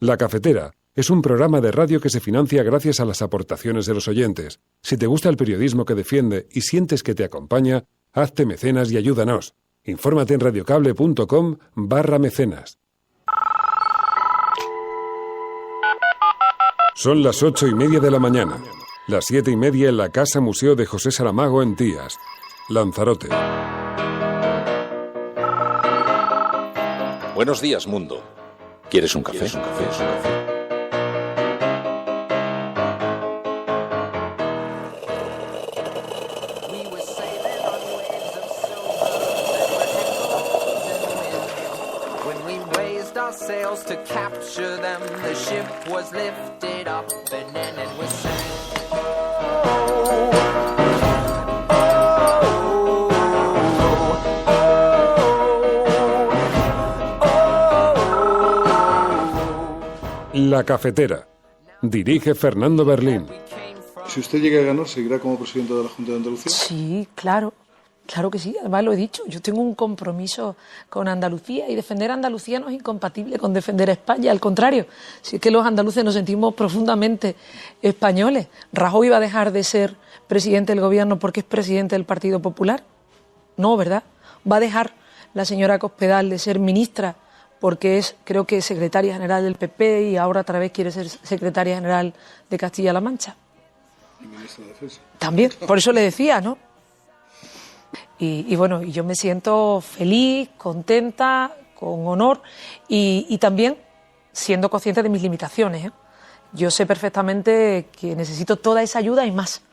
La Cafetera es un programa de radio que se financia gracias a las aportaciones de los oyentes. Si te gusta el periodismo que defiende y sientes que te acompaña, hazte mecenas y ayúdanos. Infórmate en radiocable.com/mecenas. Son las 8:30 de la mañana. Las 7:30 en la Casa Museo de José Saramago en Tías, Lanzarote. Buenos días, mundo. ¿Quieres un café? La Cafetera. Dirige Fernando Berlín. Si usted llega a ganar, ¿seguirá como presidente de la Junta de Andalucía? Sí, claro. Claro que sí, además lo he dicho. Yo tengo un compromiso con Andalucía y defender a Andalucía no es incompatible con defender a España. Al contrario, si es que los andaluces nos sentimos profundamente españoles. ¿Rajoy va a dejar de ser presidente del gobierno porque es presidente del Partido Popular? No, ¿verdad? ¿Va a dejar la señora Cospedal de ser ministra porque es, creo que, secretaria general del PP y ahora otra vez quiere ser secretaria general de Castilla-La Mancha? Y ministra de Defensa. También, por eso le decía, ¿no? Y bueno, yo me siento feliz, contenta, con honor y también siendo consciente de mis limitaciones, ¿eh? Yo sé perfectamente que necesito toda esa ayuda y más.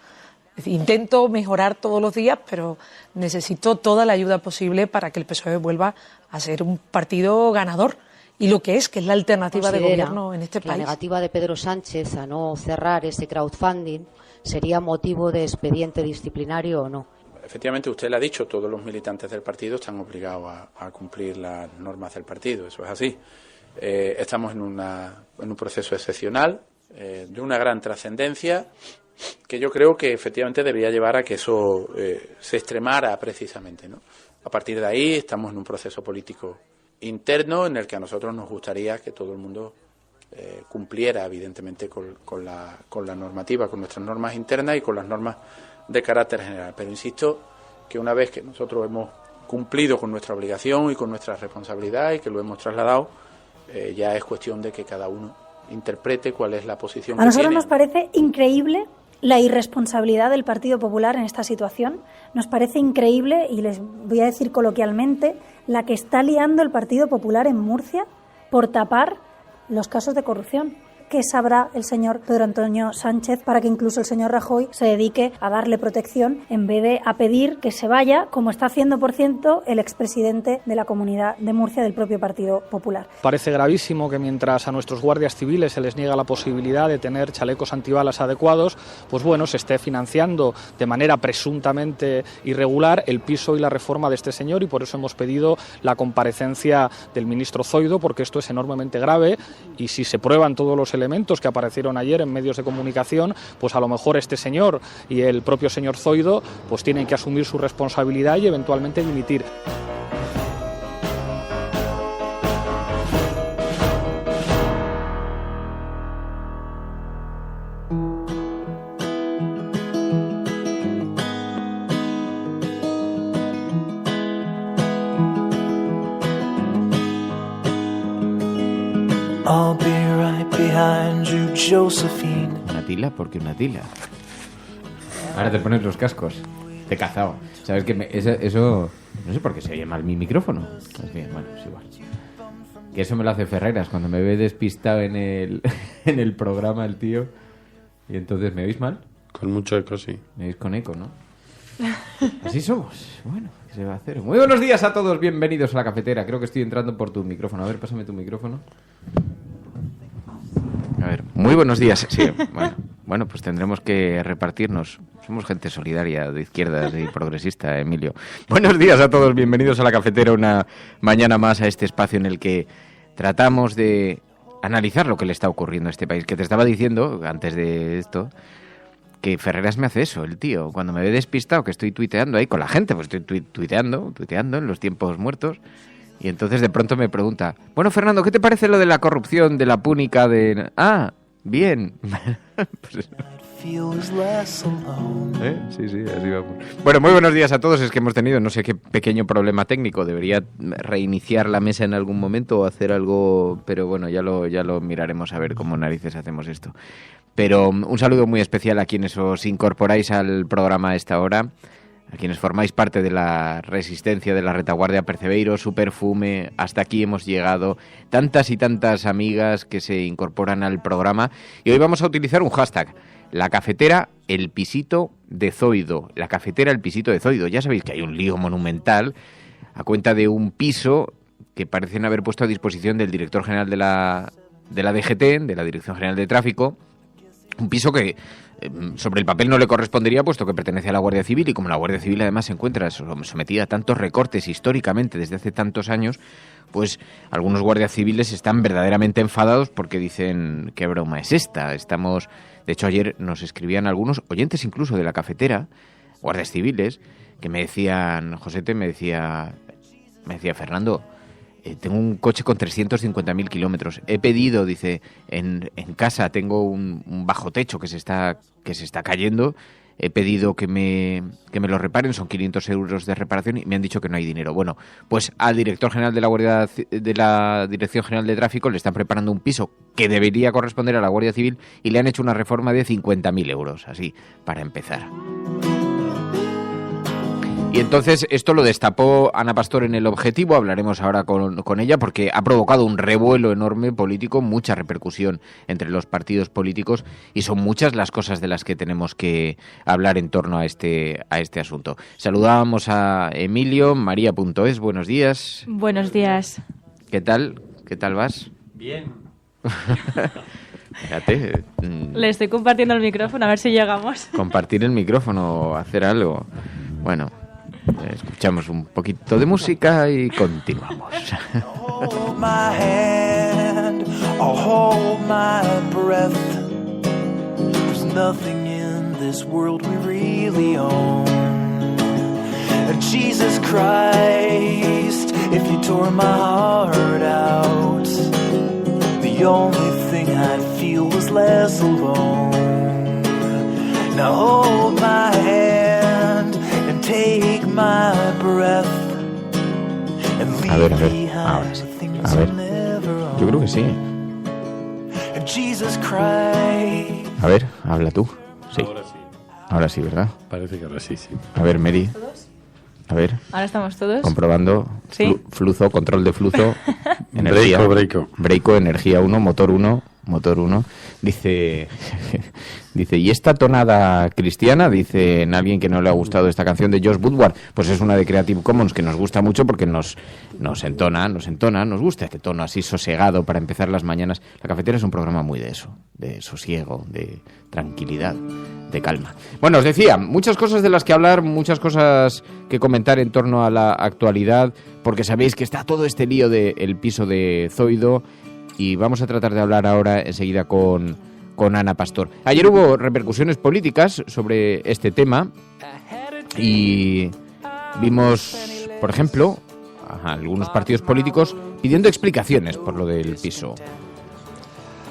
Es decir, intento mejorar todos los días, pero necesito toda la ayuda posible para que el PSOE vuelva a ser un partido ganador. Y lo que es la alternativa de gobierno en este país. La negativa de Pedro Sánchez a no cerrar ese crowdfunding sería motivo de expediente disciplinario o no. Efectivamente, usted le ha dicho, todos los militantes del partido están obligados a cumplir las normas del partido, eso es así. Estamos en un proceso excepcional, de una gran trascendencia, que yo creo que efectivamente debería llevar a que eso se extremara precisamente, ¿no? A partir de ahí estamos en un proceso político interno en el que a nosotros nos gustaría que todo el mundo cumpliera evidentemente con la normativa, con nuestras normas internas y con las normas de carácter general. Pero insisto que una vez que nosotros hemos cumplido con nuestra obligación y con nuestra responsabilidad y que lo hemos trasladado, ya es cuestión de que cada uno interprete cuál es la posición que tiene. A nosotros nos parece increíble la irresponsabilidad del Partido Popular en esta situación. Nos parece increíble, y les voy a decir coloquialmente, la que está liando el Partido Popular en Murcia por tapar los casos de corrupción. ¿Qué sabrá el señor Pedro Antonio Sánchez para que incluso el señor Rajoy se dedique a darle protección en vez de a pedir que se vaya, como está haciendo, por cierto, el expresidente de la Comunidad de Murcia del propio Partido Popular? Parece gravísimo que mientras a nuestros guardias civiles se les niega la posibilidad de tener chalecos antibalas adecuados, pues bueno, se esté financiando de manera presuntamente irregular el piso y la reforma de este señor, y por eso hemos pedido la comparecencia del ministro Zoido, porque esto es enormemente grave, y si se prueban todos los elementos que aparecieron ayer en medios de comunicación, pues a lo mejor este señor y el propio señor Zoido pues tienen que asumir su responsabilidad y eventualmente dimitir. ¿Una tila? ¿Por qué una tila? Ahora te pones los cascos. Te he cazado. ¿Sabes qué? Eso... No sé por qué se oye mal mi micrófono. Es bien, bueno, es igual. Que eso me lo hace Ferreras cuando me ve despistado en el programa el tío. Y entonces, ¿me oís mal? Con mucho eco, sí. Me oís con eco, ¿no? Así somos. Bueno, ¿qué se va a hacer? Muy buenos días a todos. Bienvenidos a La Cafetera. Creo que estoy entrando por tu micrófono. A ver, pásame tu micrófono. A ver, muy buenos días. Sí, bueno, pues tendremos que repartirnos. Somos gente solidaria, de izquierdas y progresista, Emilio. Buenos días a todos, bienvenidos a La Cafetera, una mañana más a este espacio en el que tratamos de analizar lo que le está ocurriendo a este país. Que te estaba diciendo, antes de esto, que Ferreras me hace eso, el tío. Cuando me ve despistado, que estoy tuiteando ahí con la gente, pues estoy tuiteando en los tiempos muertos. Y entonces de pronto me pregunta, bueno, Fernando, ¿qué te parece lo de la corrupción de la púnica de...? Ah, bien. Pues... Sí, así vamos. Bueno, muy buenos días a todos. Es que hemos tenido no sé qué pequeño problema técnico. Debería reiniciar la mesa en algún momento o hacer algo, pero bueno, ya lo miraremos a ver cómo narices hacemos esto. Pero un saludo muy especial a quienes os incorporáis al programa a esta hora, a quienes formáis parte de la resistencia de la retaguardia Percebeiro, su perfume. Hasta aquí hemos llegado. Tantas y tantas amigas que se incorporan al programa. Y hoy vamos a utilizar un hashtag. La cafetera, el pisito de Zoido. La cafetera, el pisito de Zoido. Ya sabéis que hay un lío monumental a cuenta de un piso que parecen haber puesto a disposición del director general de la DGT, de la Dirección General de Tráfico. Un piso que sobre el papel no le correspondería, puesto que pertenece a la Guardia Civil, y como la Guardia Civil además se encuentra sometida a tantos recortes históricamente desde hace tantos años, pues algunos guardias civiles están verdaderamente enfadados porque dicen, ¿qué broma es esta? De hecho, ayer nos escribían algunos oyentes incluso de la cafetera, guardias civiles, que me decían, Josete, me decía Fernando, tengo un coche con 350.000 kilómetros. He pedido, dice, en casa tengo un bajo techo que se está cayendo. He pedido que me lo reparen, son 500 euros de reparación y me han dicho que no hay dinero. Bueno, pues al director general de la Dirección General de Tráfico le están preparando un piso que debería corresponder a la Guardia Civil y le han hecho una reforma de 50.000 euros, así, para empezar. Y entonces esto lo destapó Ana Pastor en El Objetivo, hablaremos ahora con ella, porque ha provocado un revuelo enorme político, mucha repercusión entre los partidos políticos, y son muchas las cosas de las que tenemos que hablar en torno a este asunto. Saludamos a Emilio, María.es, buenos días. Buenos días. ¿Qué tal? ¿Qué tal vas? Bien. Fíjate. Le estoy compartiendo el micrófono, a ver si llegamos. Compartir el micrófono, hacer algo. Bueno, escuchamos un poquito de música y continuamos. Hold my hand, I'll hold my breath. There's nothing in this world we really own. And Jesus Christ, if you tore my heart out, the only thing I'd feel was less alone. Now hold my hand and take my breath and leave a ver, ahora sí. A ver, yo creo que sí. A ver, habla tú. Sí. Ahora sí, ¿verdad? Parece que ahora sí, sí. A ver, Mary. A ver. Ahora estamos todos. Comprobando. Sí. Flujo, control de flujo. Energía. Breiko, energía 1, motor 1. Dice, ¿y esta tonada cristiana? Dice en alguien que no le ha gustado esta canción de Josh Woodward. Pues es una de Creative Commons que nos gusta mucho porque nos entona, nos gusta este tono así sosegado para empezar las mañanas. La cafetera es un programa muy de eso, de sosiego, de tranquilidad, de calma. Bueno, os decía, muchas cosas de las que hablar, muchas cosas que comentar en torno a la actualidad, porque sabéis que está todo este lío del piso de Zoido. Y vamos a tratar de hablar ahora enseguida con Ana Pastor. Ayer hubo repercusiones políticas sobre este tema y vimos, por ejemplo, a algunos partidos políticos pidiendo explicaciones por lo del piso.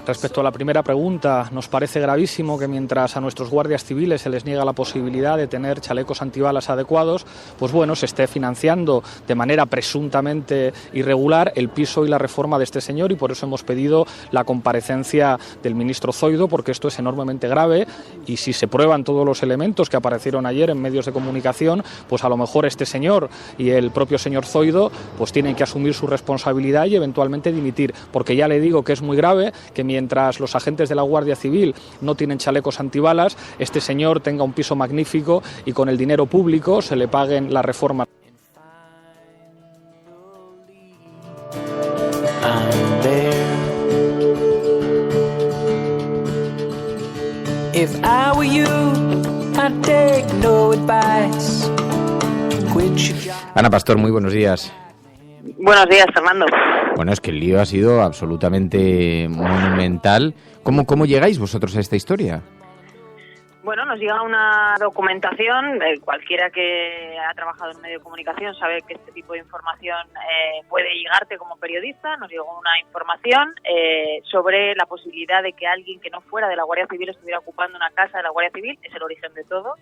Respecto a la primera pregunta, nos parece gravísimo que mientras a nuestros guardias civiles se les niega la posibilidad de tener chalecos antibalas adecuados, pues bueno, se esté financiando de manera presuntamente irregular el piso y la reforma de este señor, y por eso hemos pedido la comparecencia del ministro Zoido, porque esto es enormemente grave, y si se prueban todos los elementos que aparecieron ayer en medios de comunicación, pues a lo mejor este señor y el propio señor Zoido pues tienen que asumir su responsabilidad y eventualmente dimitir, porque ya le digo que es muy grave que mientras los agentes de la Guardia Civil no tienen chalecos antibalas, este señor tenga un piso magnífico y con el dinero público se le paguen la reforma. Ana Pastor, muy buenos días. Buenos días, Fernando. Bueno, es que el lío ha sido absolutamente monumental. ¿Cómo llegáis vosotros a esta historia? Bueno, nos llega una documentación, cualquiera que ha trabajado en un medio de comunicación sabe que este tipo de información puede llegarte como periodista. Nos llegó una información sobre la posibilidad de que alguien que no fuera de la Guardia Civil estuviera ocupando una casa de la Guardia Civil. Es el origen de todo,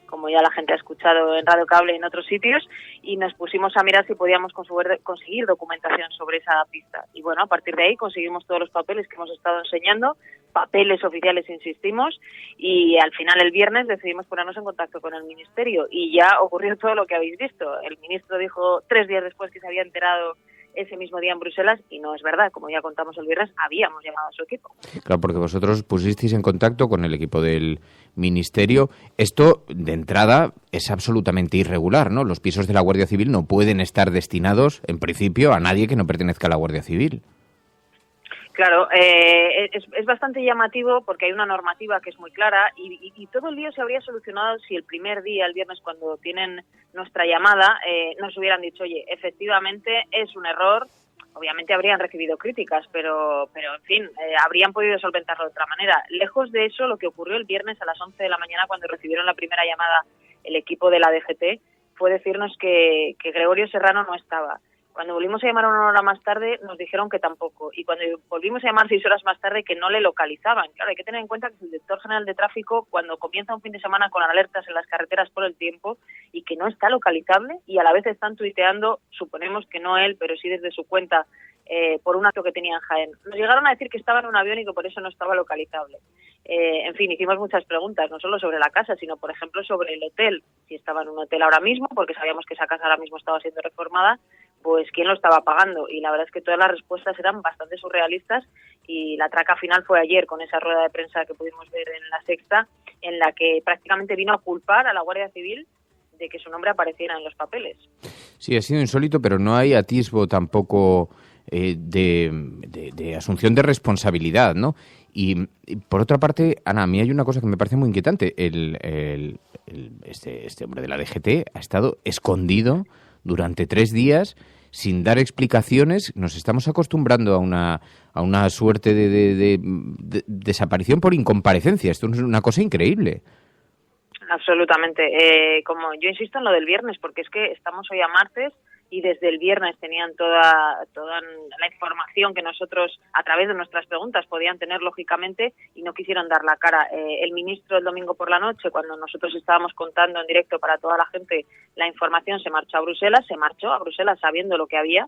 como ya la gente ha escuchado en Radio Cable y en otros sitios, y nos pusimos a mirar si podíamos conseguir documentación sobre esa pista. Y bueno, a partir de ahí conseguimos todos los papeles que hemos estado enseñando, papeles oficiales, insistimos, y al final el viernes decidimos ponernos en contacto con el Ministerio, y ya ocurrió todo lo que habéis visto. El ministro dijo 3 días después que se había enterado ese mismo día en Bruselas, y no es verdad, como ya contamos el viernes, habíamos llamado a su equipo. Claro, porque vosotros pusisteis en contacto con el equipo del Ministerio. Esto, de entrada, es absolutamente irregular, ¿no? Los pisos de la Guardia Civil no pueden estar destinados, en principio, a nadie que no pertenezca a la Guardia Civil. Claro, es bastante llamativo porque hay una normativa que es muy clara y todo el lío se habría solucionado si el primer día, el viernes, cuando tienen nuestra llamada, nos hubieran dicho, oye, efectivamente es un error. Obviamente habrían recibido críticas, pero en fin, habrían podido solventarlo de otra manera. Lejos de eso, lo que ocurrió el viernes a las 11 de la mañana cuando recibieron la primera llamada el equipo de la DGT fue decirnos que Gregorio Serrano no estaba. Cuando volvimos a llamar 1 hora más tarde nos dijeron que tampoco, y cuando volvimos a llamar 6 horas más tarde que no le localizaban. Claro, hay que tener en cuenta que es el director general de tráfico cuando comienza un fin de semana con alertas en las carreteras por el tiempo y que no está localizable, y a la vez están tuiteando, suponemos que no él, pero sí desde su cuenta, por un acto que tenía en Jaén. Nos llegaron a decir que estaba en un avión y que por eso no estaba localizable. En fin, hicimos muchas preguntas, no solo sobre la casa, sino, por ejemplo, sobre el hotel. Si estaba en un hotel ahora mismo, porque sabíamos que esa casa ahora mismo estaba siendo reformada, pues quién lo estaba pagando. Y la verdad es que todas las respuestas eran bastante surrealistas, y la traca final fue ayer con esa rueda de prensa que pudimos ver en La Sexta, en la que prácticamente vino a culpar a la Guardia Civil de que su nombre apareciera en los papeles. Sí, ha sido insólito, pero no hay atisbo tampoco de asunción de responsabilidad, ¿no? Y por otra parte, Ana, a mí hay una cosa que me parece muy inquietante. Este hombre de la DGT ha estado escondido durante 3 días sin dar explicaciones. Nos estamos acostumbrando a una suerte de desaparición por incomparecencia. Esto es una cosa increíble. Absolutamente. Como yo insisto en lo del viernes, porque es que estamos hoy a martes y desde el viernes tenían toda la información que nosotros, a través de nuestras preguntas, podían tener lógicamente, y no quisieron dar la cara. El ministro el domingo por la noche, cuando nosotros estábamos contando en directo para toda la gente la información, se marchó a Bruselas sabiendo lo que había.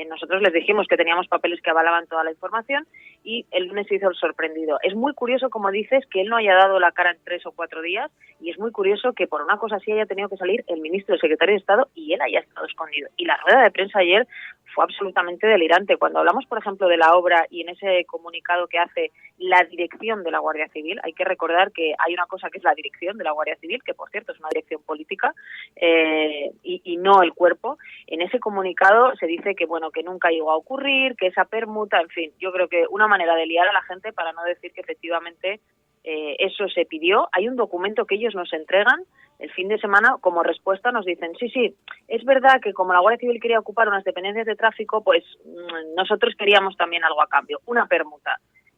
Nosotros les dijimos que teníamos papeles que avalaban toda la información, y el lunes se hizo el sorprendido. Es muy curioso, como dices, que él no haya dado la cara en 3 o 4 días, y es muy curioso que por una cosa así haya tenido que salir el ministro, el secretario de Estado, y él haya estado escondido. Y la rueda de prensa ayer fue absolutamente delirante. Cuando hablamos, por ejemplo, de la obra y en ese comunicado que hace la dirección de la Guardia Civil, hay que recordar que hay una cosa que es la dirección de la Guardia Civil, que por cierto es una dirección política, y no el cuerpo. En ese comunicado se dice que bueno, que nunca llegó a ocurrir, que esa permuta, en fin, yo creo que una manera de liar a la gente para no decir que efectivamente eso se pidió. Hay un documento que ellos nos entregan el fin de semana, como respuesta nos dicen, sí, es verdad que como la Guardia Civil quería ocupar unas dependencias de tráfico, pues nosotros queríamos también algo a cambio, una permuta.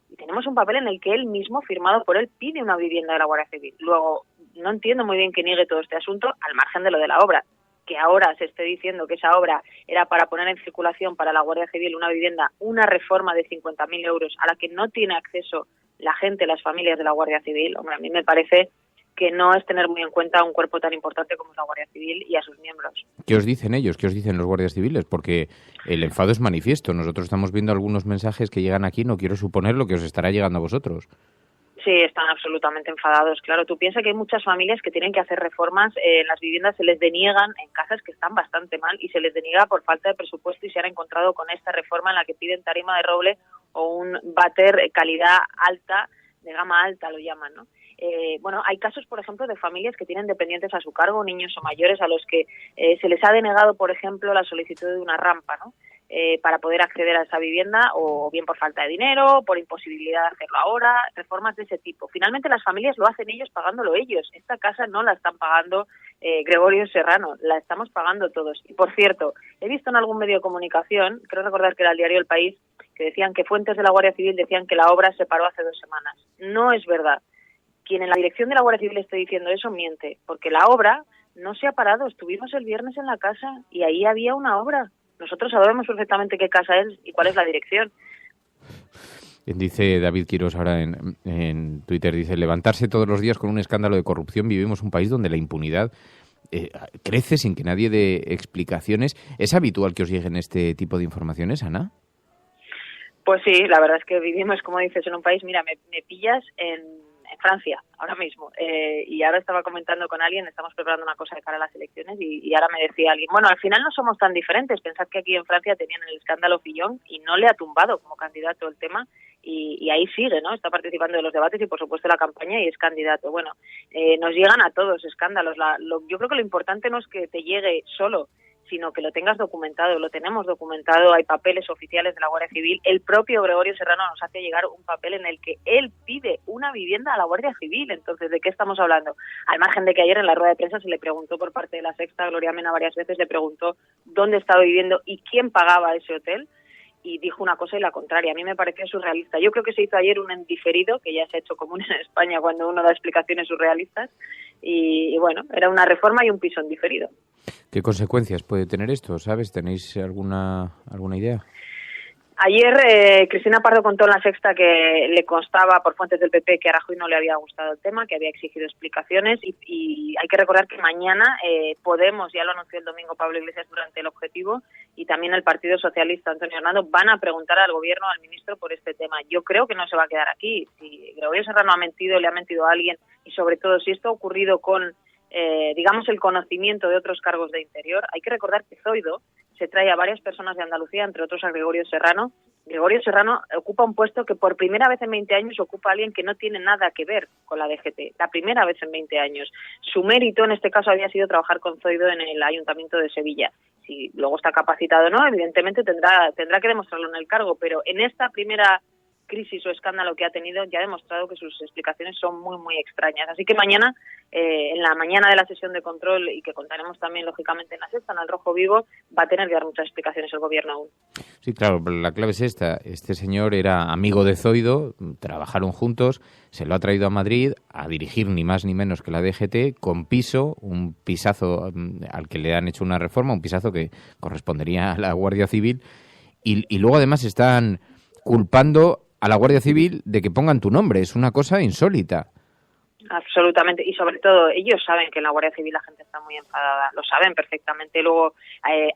Y tenemos un papel en el que él mismo, firmado por él, pide una vivienda de la Guardia Civil. Luego, no entiendo muy bien que niegue todo este asunto, al margen de lo de la obra. Que ahora se esté diciendo que esa obra era para poner en circulación para la Guardia Civil una vivienda, una reforma de 50.000 euros a la que no tiene acceso la gente, las familias de la Guardia Civil. Hombre, a mí me parece que no es tener muy en cuenta un cuerpo tan importante como es la Guardia Civil y a sus miembros. ¿Qué os dicen ellos? ¿Qué os dicen los guardias civiles? Porque el enfado es manifiesto. Nosotros estamos viendo algunos mensajes que llegan aquí, no quiero suponer lo que os estará llegando a vosotros. Sí, están absolutamente enfadados. Claro, tú piensas que hay muchas familias que tienen que hacer reformas, en las viviendas se les deniegan en casas que están bastante mal y se les deniega por falta de presupuesto, y se han encontrado con esta reforma en la que piden tarima de roble o un váter calidad alta, de gama alta lo llaman, ¿no? Bueno, hay casos, por ejemplo, de familias que tienen dependientes a su cargo, niños o mayores, a los que se les ha denegado, por ejemplo, la solicitud de una rampa, ¿no? Para poder acceder a esa vivienda, o bien por falta de dinero, por imposibilidad de hacerlo ahora, reformas de ese tipo. Finalmente las familias lo hacen ellos pagándolo ellos. Esta casa no la están pagando Gregorio Serrano, la estamos pagando todos. Y por cierto, he visto en algún medio de comunicación, creo recordar que era el diario El País, que decían que fuentes de la Guardia Civil decían que la obra se paró hace 2 semanas. No es verdad. quien en la dirección de la Guardia Civil esté diciendo eso miente, porque la obra no se ha parado. Estuvimos el viernes en la casa y ahí había una obra. Nosotros sabemos perfectamente qué casa es y cuál es la dirección. Dice David Quirós ahora en Twitter, dice, levantarse todos los días con un escándalo de corrupción. Vivimos un país donde la impunidad crece sin que nadie dé explicaciones. ¿Es habitual que os lleguen este tipo de informaciones, Ana? Pues sí, la verdad es que vivimos, como dices, en un país, mira, me pillas en Francia ahora mismo, y ahora estaba comentando con alguien, estamos preparando una cosa de cara a las elecciones y ahora me decía alguien, bueno, al final no somos tan diferentes, pensad que aquí en Francia tenían el escándalo Fillon y no le ha tumbado como candidato el tema y ahí sigue, ¿no? Está participando de los debates y por supuesto la campaña y es candidato. Bueno, nos llegan a todos escándalos. Yo creo que lo importante no es que te llegue solo, sino que lo tengas documentado. Lo tenemos documentado, hay papeles oficiales de la Guardia Civil. El propio Gregorio Serrano nos hace llegar un papel en el que él pide una vivienda a la Guardia Civil. Entonces, ¿de qué estamos hablando? Al margen de que ayer en la rueda de prensa se le preguntó por parte de La Sexta, Gloria Mena varias veces le preguntó dónde estaba viviendo y quién pagaba ese hotel, y dijo una cosa y la contraria. A mí me pareció surrealista. Yo creo que se hizo ayer un en diferido, que ya se ha hecho común en España cuando uno da explicaciones surrealistas, y bueno, era una reforma y un piso en diferido. ¿Qué consecuencias puede tener esto? ¿Sabes? ¿Tenéis alguna idea? Ayer Cristina Pardo contó en La Sexta que le constaba por fuentes del PP que a Rajoy no le había gustado el tema, que había exigido explicaciones y hay que recordar que mañana Podemos, ya lo anunció el domingo Pablo Iglesias durante el Objetivo, y también el Partido Socialista, Antonio Hernando, van a preguntar al Gobierno, al ministro, por este tema. Yo creo que no se va a quedar aquí. Si Gregorio Serrano ha mentido, le ha mentido a alguien, y sobre todo si esto ha ocurrido con digamos, el conocimiento de otros cargos de Interior. Hay que recordar que Zoido se trae a varias personas de Andalucía, entre otros a Gregorio Serrano. Gregorio Serrano ocupa un puesto que por primera vez en 20 años ocupa a alguien que no tiene nada que ver con la DGT. La primera vez en 20 años. Su mérito en este caso había sido trabajar con Zoido en el Ayuntamiento de Sevilla. Si luego está capacitado o no, evidentemente tendrá que demostrarlo en el cargo, pero en esta primera crisis o escándalo que ha tenido ya ha demostrado que sus explicaciones son muy, muy extrañas. Así que mañana, en la mañana de la sesión de control, y que contaremos también, lógicamente, en La Sexta, en El Rojo Vivo, va a tener que dar muchas explicaciones el Gobierno aún. Sí, claro, pero la clave es esta. Este señor era amigo de Zoido, trabajaron juntos, se lo ha traído a Madrid a dirigir ni más ni menos que la DGT, con piso, un pisazo al que le han hecho una reforma, un pisazo que correspondería a la Guardia Civil, y luego además están culpando a la Guardia Civil de que pongan tu nombre. Es una cosa insólita. Absolutamente, y sobre todo ellos saben que en la Guardia Civil la gente está muy enfadada, lo saben perfectamente. Luego,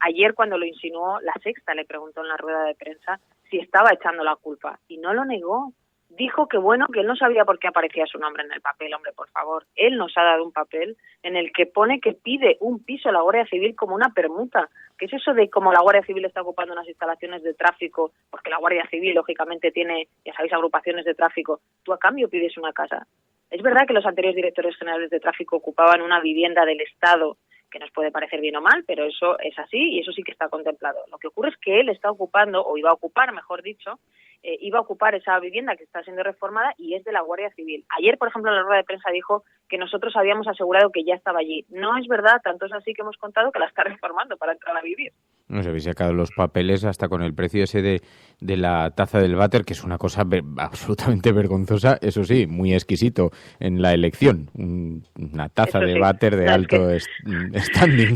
ayer cuando lo insinuó, La Sexta le preguntó en la rueda de prensa si estaba echando la culpa, y no lo negó. Dijo que bueno, que él no sabía por qué aparecía su nombre en el papel. Hombre, por favor, él nos ha dado un papel en el que pone que pide un piso a la Guardia Civil como una permuta. ¿Qué es eso de cómo la Guardia Civil está ocupando unas instalaciones de tráfico? Porque la Guardia Civil, lógicamente, tiene, ya sabéis, agrupaciones de tráfico. Tú a cambio pides una casa. Es verdad que los anteriores directores generales de tráfico ocupaban una vivienda del Estado, que nos puede parecer bien o mal, pero eso es así y eso sí que está contemplado. Lo que ocurre es que él está ocupando, o iba a ocupar, mejor dicho, iba a ocupar esa vivienda que está siendo reformada y es de la Guardia Civil. Ayer, por ejemplo, en la rueda de prensa dijo que nosotros habíamos asegurado que ya estaba allí. No es verdad, tanto es así que hemos contado que la está reformando para entrar a vivir. No sé, habéis sacado los papeles hasta con el precio ese de la taza del váter, que es una cosa absolutamente vergonzosa, eso sí, muy exquisito en la elección. Una taza de váter de alto standing.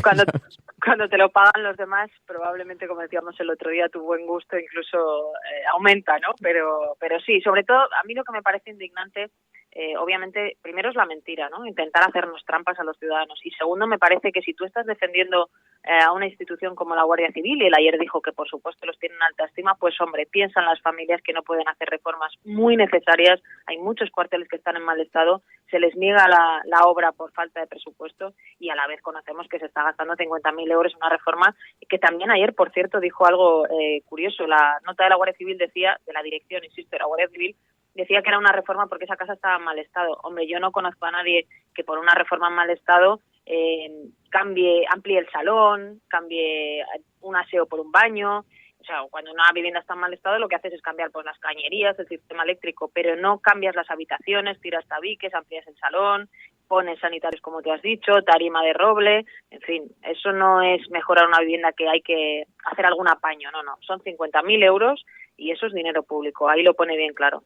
Cuando te lo pagan los demás, probablemente, como decíamos el otro día, tu buen gusto incluso aumenta, ¿no? Pero sí, sobre todo, a mí lo que me parece indignante, obviamente, primero es la mentira, ¿no? Intentar hacernos trampas a los ciudadanos. Y segundo, me parece que si tú estás defendiendo a una institución como la Guardia Civil, y él ayer dijo que por supuesto los tienen en alta estima, pues hombre, piensa en las familias que no pueden hacer reformas muy necesarias. Hay muchos cuarteles que están en mal estado, se les niega la obra por falta de presupuesto y a la vez conocemos que se está gastando 50.000 euros en una reforma que también ayer, por cierto, dijo algo curioso. La nota de la Guardia Civil decía, de la dirección, insisto, de la Guardia Civil, decía que era una reforma porque esa casa estaba en mal estado. Hombre, yo no conozco a nadie que por una reforma en mal estado amplíe el salón, cambie un aseo por un baño. O sea, cuando una vivienda está en mal estado, lo que haces es cambiar pues las cañerías, el sistema eléctrico, pero no cambias las habitaciones, tiras tabiques, amplías el salón, pones sanitarios, como te has dicho, tarima de roble, en fin, eso no es mejorar una vivienda que hay que hacer algún apaño, no, son 50.000 euros y eso es dinero público, ahí lo pone bien claro.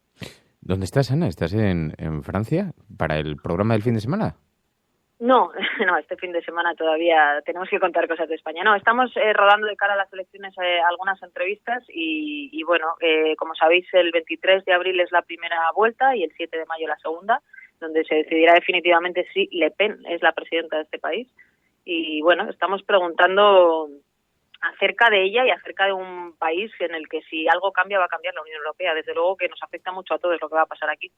¿Dónde estás, Ana? ¿Estás en Francia para el programa del fin de semana? No, este fin de semana todavía tenemos que contar cosas de España. No, estamos rodando de cara a las elecciones algunas entrevistas y bueno, como sabéis, el 23 de abril es la primera vuelta y el 7 de mayo la segunda, donde se decidirá definitivamente si Le Pen es la presidenta de este país. Y bueno, estamos preguntando acerca de ella y acerca de un país en el que si algo cambia va a cambiar la Unión Europea. Desde luego que nos afecta mucho a todos lo que va a pasar aquí.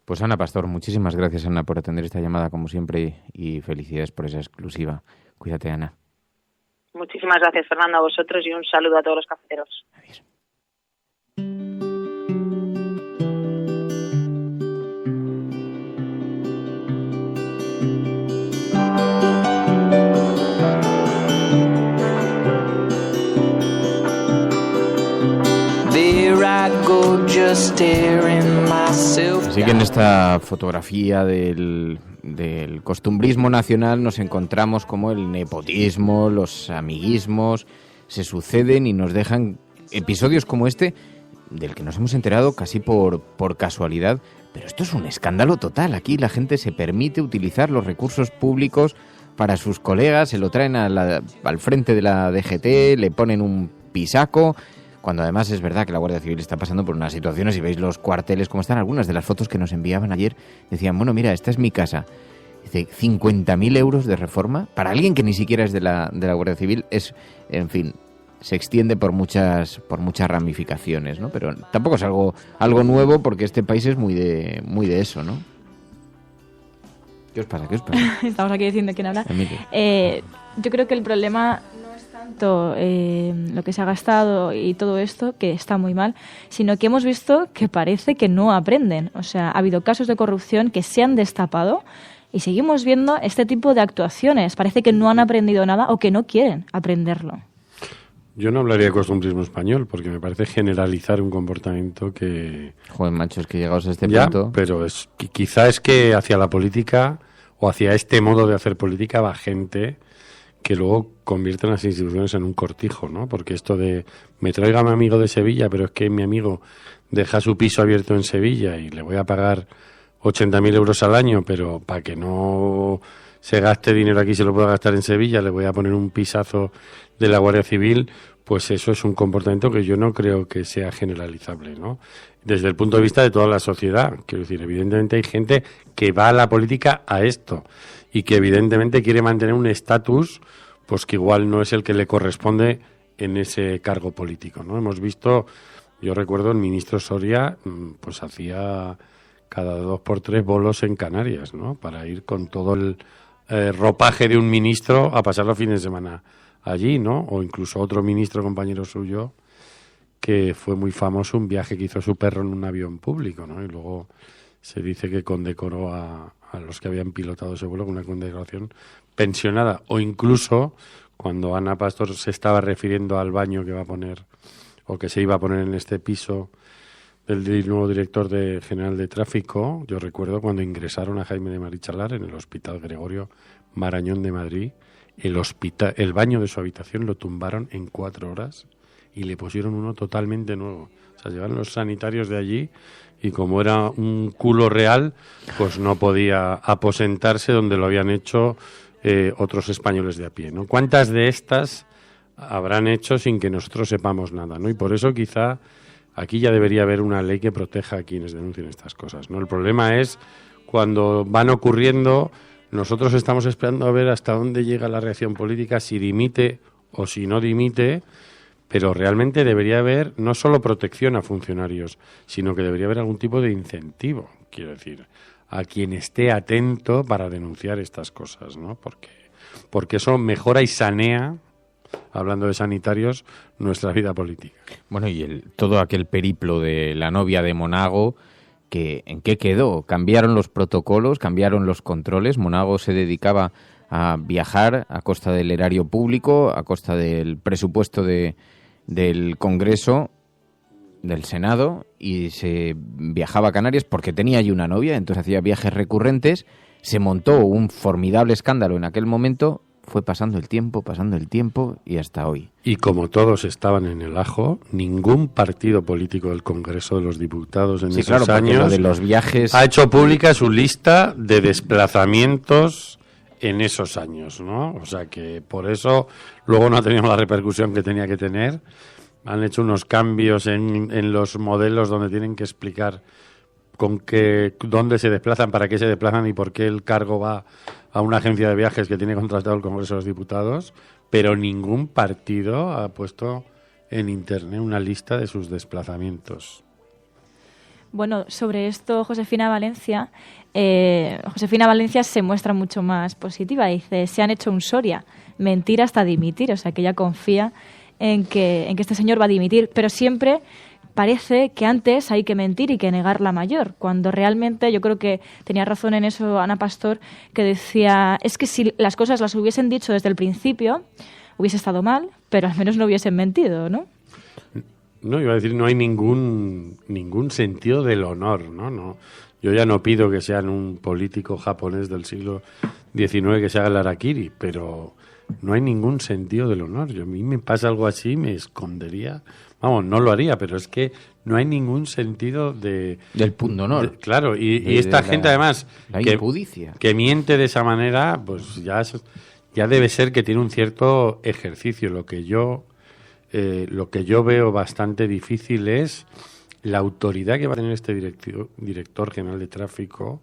Pues Ana Pastor, muchísimas gracias, Ana, por atender esta llamada como siempre y felicidades por esa exclusiva. Cuídate, Ana. Muchísimas gracias, Fernando, a vosotros y un saludo a todos los cafeteros. Adiós. Así que en esta fotografía del costumbrismo nacional nos encontramos como el nepotismo, los amiguismos se suceden y nos dejan episodios como este, del que nos hemos enterado casi por casualidad. Pero esto es un escándalo total. Aquí la gente se permite utilizar los recursos públicos para sus colegas, se lo traen al frente de la DGT, le ponen un pisaco, cuando además es verdad que la Guardia Civil está pasando por unas situaciones, y veis los cuarteles como están. Algunas de las fotos que nos enviaban ayer decían, bueno, mira, esta es mi casa. Dice, 50.000 euros de reforma para alguien que ni siquiera es de la Guardia Civil. Es, en fin, se extiende por muchas ramificaciones, ¿no? Pero tampoco es algo nuevo, porque este país es muy de eso, ¿no? ¿Qué os pasa? Estamos aquí diciendo quién habla. Yo creo que el problema no es tanto lo que se ha gastado y todo esto, que está muy mal, sino que hemos visto que parece que no aprenden. O sea, ha habido casos de corrupción que se han destapado y seguimos viendo este tipo de actuaciones. Parece que no han aprendido nada o que no quieren aprenderlo. Yo no hablaría de costumbrismo español, porque me parece generalizar un comportamiento que... Joder, macho, es que llegados a este ya, punto... pero quizá es que hacia la política o hacia este modo de hacer política va gente que luego convierte las instituciones en un cortijo, ¿no? Porque esto de me traiga a mi amigo de Sevilla, pero es que mi amigo deja su piso abierto en Sevilla y le voy a pagar 80.000 euros al año, pero para que no se gaste dinero aquí, se lo pueda gastar en Sevilla, le voy a poner un pisazo de la Guardia Civil, pues eso es un comportamiento que yo no creo que sea generalizable, ¿no? Desde el punto de vista de toda la sociedad. Quiero decir, evidentemente hay gente que va a la política a esto y que evidentemente quiere mantener un estatus pues que igual no es el que le corresponde en ese cargo político, ¿no? Hemos visto, yo recuerdo el ministro Soria pues hacía cada 2x3 bolos en Canarias, ¿no? Para ir con todo el ropaje de un ministro a pasar los fines de semana allí, ¿no? O incluso otro ministro, compañero suyo, que fue muy famoso, un viaje que hizo su perro en un avión público, ¿no? Y luego se dice que condecoró a los que habían pilotado ese vuelo con una condecoración pensionada. O incluso, cuando Ana Pastor se estaba refiriendo al baño que va a poner, o que se iba a poner en este piso del nuevo director general de tráfico, yo recuerdo cuando ingresaron a Jaime de Marichalar en el Hospital Gregorio Marañón de Madrid, el baño de su habitación lo tumbaron en 4 horas y le pusieron uno totalmente nuevo. O sea, llevaron los sanitarios de allí y como era un culo real, pues no podía aposentarse donde lo habían hecho otros españoles de a pie, ¿no? ¿Cuántas de estas habrán hecho sin que nosotros sepamos nada, ¿no? Y por eso quizá aquí ya debería haber una ley que proteja a quienes denuncien estas cosas, ¿no? El problema es cuando van ocurriendo, nosotros estamos esperando a ver hasta dónde llega la reacción política, si dimite o si no dimite, pero realmente debería haber no solo protección a funcionarios, sino que debería haber algún tipo de incentivo, quiero decir, a quien esté atento para denunciar estas cosas, ¿no? Porque eso mejora y sanea, hablando de sanitarios, nuestra vida política. Bueno, y todo aquel periplo de la novia de Monago, ¿en qué quedó? ¿Cambiaron los protocolos? ¿Cambiaron los controles? Monago se dedicaba a viajar a costa del erario público, a costa del presupuesto del Congreso, del Senado, y se viajaba a Canarias porque tenía allí una novia, entonces hacía viajes recurrentes. Se montó un formidable escándalo en aquel momento fue pasando el tiempo y hasta hoy. Y como todos estaban en el ajo, ningún partido político del Congreso de los Diputados en esos años lo de los viajes ha hecho pública su lista de desplazamientos en esos años, ¿no? O sea que por eso luego no ha tenido la repercusión que tenía que tener. Han hecho unos cambios en los modelos donde tienen que explicar dónde se desplazan, para qué se desplazan y por qué el cargo va a una agencia de viajes que tiene contratado el Congreso de los Diputados, pero ningún partido ha puesto en Internet una lista de sus desplazamientos. Bueno, sobre esto, Josefina Valencia se muestra mucho más positiva. Dice, se han hecho un Soria, mentir hasta dimitir. O sea, que ella confía en que este señor va a dimitir, pero siempre parece que antes hay que mentir y que negar la mayor, cuando realmente yo creo que tenía razón en eso Ana Pastor, que decía, es que si las cosas las hubiesen dicho desde el principio, hubiese estado mal, pero al menos no hubiesen mentido, ¿no? No, iba a decir, no hay ningún sentido del honor, ¿no? Yo ya no pido que sean un político japonés del siglo XIX que se haga el harakiri, pero no hay ningún sentido del honor. A mí me pasa algo así, me escondería. Vamos, no lo haría, pero es que no hay ningún sentido del pundonor. Claro, y esta gente además la impudicia que miente de esa manera, pues ya debe ser que tiene un cierto ejercicio. Lo que yo veo bastante difícil es la autoridad que va a tener este director general de tráfico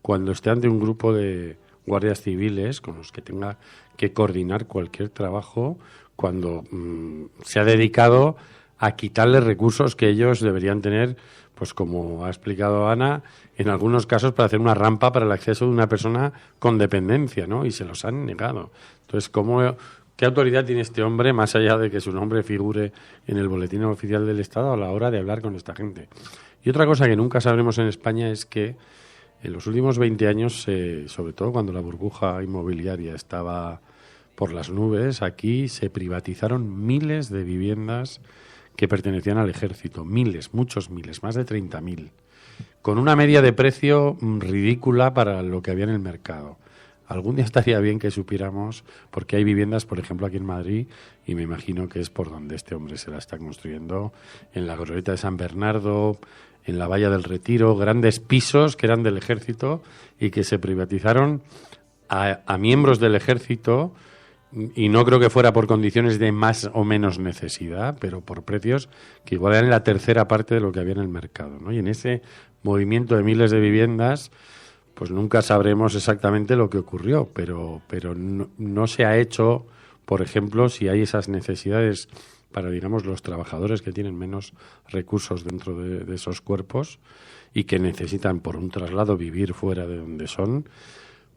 cuando esté ante un grupo de guardias civiles con los que tenga que coordinar cualquier trabajo, cuando se ha dedicado a quitarles recursos que ellos deberían tener, pues como ha explicado Ana, en algunos casos para hacer una rampa para el acceso de una persona con dependencia, ¿no? Y se los han negado. Entonces, ¿qué autoridad tiene este hombre, más allá de que su nombre figure en el boletín oficial del Estado, a la hora de hablar con esta gente? Y otra cosa que nunca sabremos en España es que en los últimos 20 años, sobre todo cuando la burbuja inmobiliaria estaba por las nubes, aquí se privatizaron miles de viviendas que pertenecían al ejército, muchos miles, más de 30.000, con una media de precio ridícula para lo que había en el mercado. Algún día estaría bien que supiéramos, porque hay viviendas, por ejemplo, aquí en Madrid, y me imagino que es por donde este hombre se la está construyendo, en la Glorieta de San Bernardo, en la Valla del Retiro, grandes pisos que eran del ejército y que se privatizaron a miembros del ejército. Y no creo que fuera por condiciones de más o menos necesidad, pero por precios que igual eran la tercera parte de lo que había en el mercado, ¿no? Y en ese movimiento de miles de viviendas, pues nunca sabremos exactamente lo que ocurrió, pero no se ha hecho, por ejemplo, si hay esas necesidades para, digamos, los trabajadores que tienen menos recursos dentro de esos cuerpos y que necesitan por un traslado vivir fuera de donde son,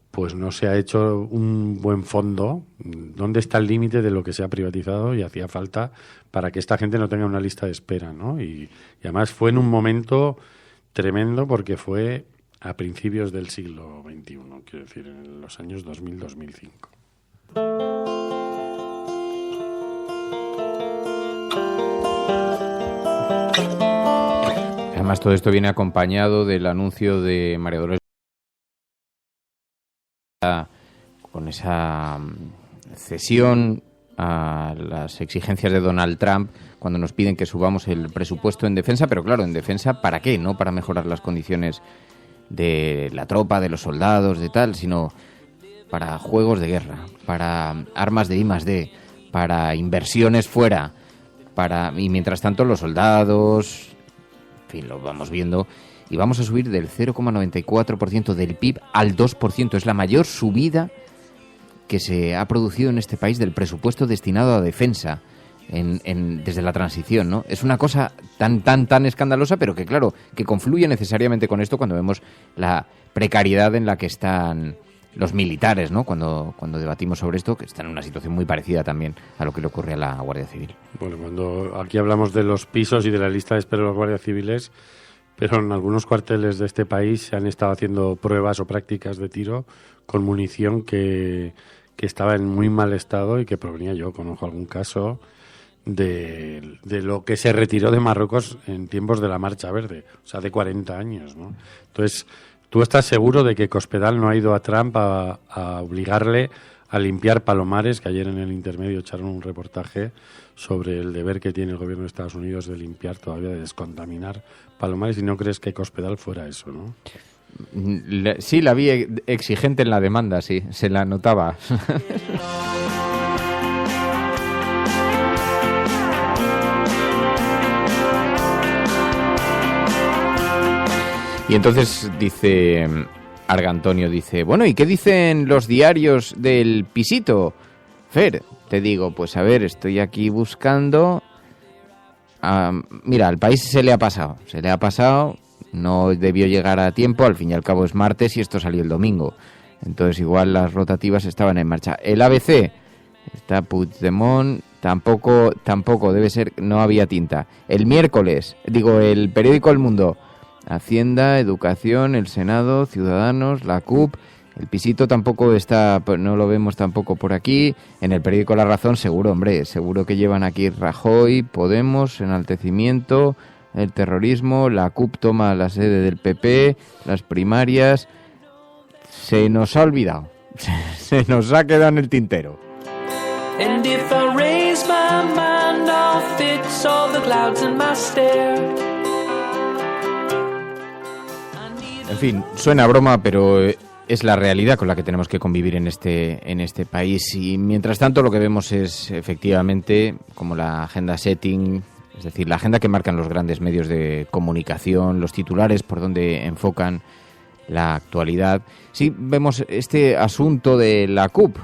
pues no se ha hecho un buen fondo. ¿Dónde está el límite de lo que se ha privatizado? Y hacía falta para que esta gente no tenga una lista de espera, ¿no? Y además fue en un momento tremendo porque fue a principios del siglo XXI, quiero decir, en los años 2000-2005. Además, todo esto viene acompañado del anuncio de María Dolores con esa cesión a las exigencias de Donald Trump cuando nos piden que subamos el presupuesto en defensa, pero claro, en defensa ¿para qué? No para mejorar las condiciones de la tropa, de los soldados, de tal, sino para juegos de guerra, para armas de I+D, para inversiones fuera, y mientras tanto los soldados, en fin, lo vamos viendo. Y vamos a subir del 0,94% del PIB al 2%. Es la mayor subida que se ha producido en este país del presupuesto destinado a defensa desde la transición, ¿no? Es una cosa tan escandalosa, pero que, claro, que confluye necesariamente con esto cuando vemos la precariedad en la que están los militares, ¿no? Cuando debatimos sobre esto, que están en una situación muy parecida también a lo que le ocurre a la Guardia Civil. Bueno, cuando aquí hablamos de los pisos y de la lista de espera de los guardias civiles, pero en algunos cuarteles de este país se han estado haciendo pruebas o prácticas de tiro con munición que estaba en muy mal estado y que provenía, yo conozco algún caso, de lo que se retiró de Marruecos en tiempos de la Marcha Verde, o sea, de 40 años, ¿no? Entonces, ¿tú estás seguro de que Cospedal no ha ido a Trump a obligarle a limpiar palomares, que ayer en el intermedio echaron un reportaje sobre el deber que tiene el gobierno de Estados Unidos de limpiar todavía, de descontaminar palomares, y no crees que Cospedal fuera eso, ¿no? Sí, la vi exigente en la demanda, sí, se la notaba. Y entonces dice Argantonio, dice, bueno, ¿y qué dicen los diarios del Pisito? Fer, te digo, pues a ver, estoy aquí buscando. Mira, al País se le ha pasado, no debió llegar a tiempo, al fin y al cabo es martes y esto salió el domingo. Entonces igual las rotativas estaban en marcha. El ABC, está Puigdemont, tampoco debe ser, no había tinta. El miércoles, el periódico El Mundo, Hacienda, Educación, el Senado, Ciudadanos, la CUP. El Pisito tampoco está, no lo vemos tampoco por aquí. En el periódico La Razón seguro que llevan aquí Rajoy, Podemos, enaltecimiento, el terrorismo, la CUP toma la sede del PP, las primarias. Se nos ha olvidado, se nos ha quedado en el tintero. And if I raise my mind, I'll fix all the clouds in my stare. En fin, suena a broma, pero es la realidad con la que tenemos que convivir en este país. Y mientras tanto lo que vemos es efectivamente como la agenda setting, es decir, la agenda que marcan los grandes medios de comunicación, los titulares por donde enfocan la actualidad. Sí, vemos este asunto de la CUP.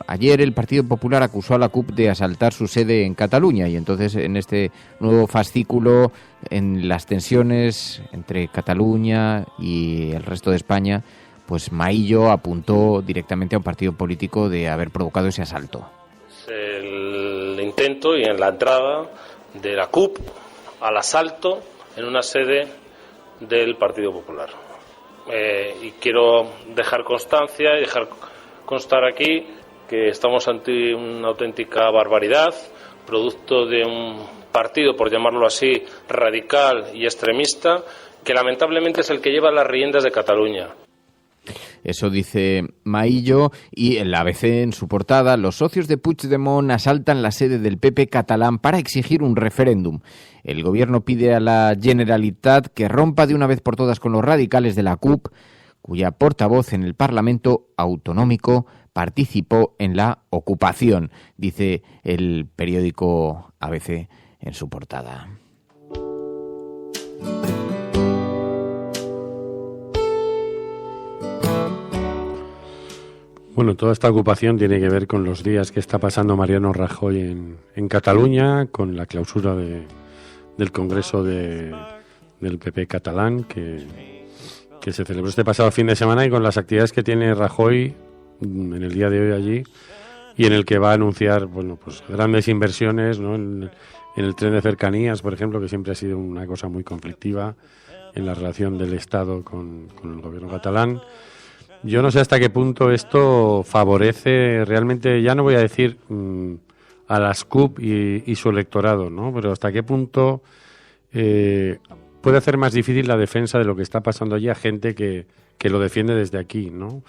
Ayer el Partido Popular acusó a la CUP de asaltar su sede en Cataluña, y entonces en este nuevo fascículo, en las tensiones entre Cataluña y el resto de España, pues Maillo apuntó directamente a un partido político de haber provocado ese asalto. El intento y en la entrada de la CUP al asalto en una sede del Partido Popular. Y quiero dejar constancia y dejar constar aquí que estamos ante una auténtica barbaridad, producto de un partido, por llamarlo así, radical y extremista, que lamentablemente es el que lleva las riendas de Cataluña. Eso dice Maillo, y el ABC en su portada: los socios de Puigdemont asaltan la sede del PP catalán para exigir un referéndum. El gobierno pide a la Generalitat que rompa de una vez por todas con los radicales de la CUP, cuya portavoz en el Parlamento Autonómico participó en la ocupación, dice el periódico ABC en su portada. Bueno, toda esta ocupación tiene que ver con los días que está pasando Mariano Rajoy en Cataluña, con la clausura del Congreso del PP catalán, que se celebró este pasado fin de semana, y con las actividades que tiene Rajoy en el día de hoy allí, y en el que va a anunciar, bueno, pues grandes inversiones, ¿no? En el tren de cercanías, por ejemplo, que siempre ha sido una cosa muy conflictiva en la relación del Estado con el gobierno catalán. Yo no sé hasta qué punto esto favorece realmente, ya no voy a decir a las CUP y su electorado, ¿no? Pero hasta qué punto puede hacer más difícil la defensa de lo que está pasando allí a gente que lo defiende desde aquí, ¿no?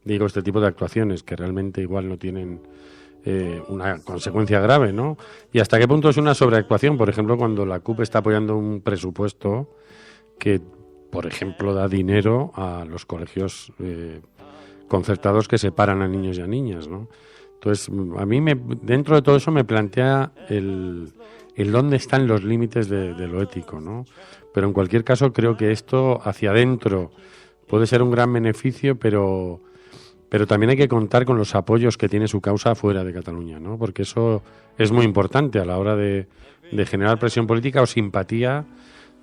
Digo, este tipo de actuaciones que realmente igual no tienen una consecuencia grave, ¿no? Y hasta qué punto es una sobreactuación, por ejemplo, cuando la CUP está apoyando un presupuesto que, por ejemplo, da dinero a los colegios concertados que separan a niños y a niñas, ¿no? Entonces, a mí dentro de todo eso me plantea el dónde están los límites de lo ético, ¿no? Pero en cualquier caso creo que esto hacia adentro puede ser un gran beneficio, pero también hay que contar con los apoyos que tiene su causa fuera de Cataluña, ¿no? Porque eso es muy importante a la hora de generar presión política o simpatía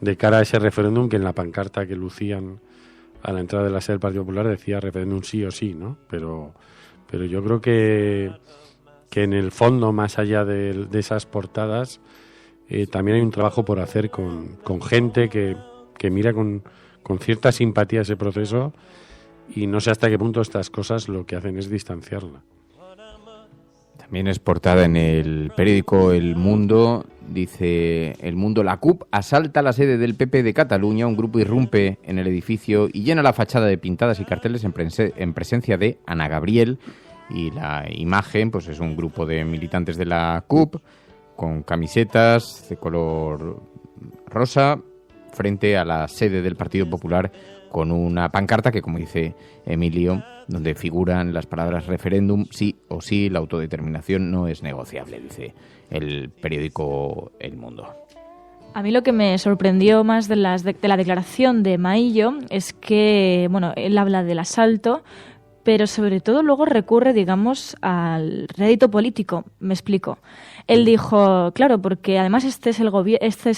de cara a ese referéndum, que en la pancarta que lucían a la entrada de la sede del Partido Popular decía referéndum sí o sí, ¿no? Pero yo creo que en el fondo, más allá de esas portadas, también hay un trabajo por hacer con gente que mira con cierta simpatía ese proceso, y no sé hasta qué punto estas cosas lo que hacen es distanciarla. También es portada en el periódico El Mundo, dice El Mundo: la CUP asalta la sede del PP de Cataluña, un grupo irrumpe en el edificio y llena la fachada de pintadas y carteles en presencia de Ana Gabriel y la imagen pues es un grupo de militantes de la CUP con camisetas de color rosa frente a la sede del Partido Popular con una pancarta que, como dice Emilio, donde figuran las palabras referéndum, sí o sí, la autodeterminación no es negociable, dice el periódico El Mundo. A mí lo que me sorprendió más de la declaración de Maillo es que, bueno, él habla del asalto, pero sobre todo luego recurre, digamos, al rédito político. Me explico. Él dijo, claro, porque además este es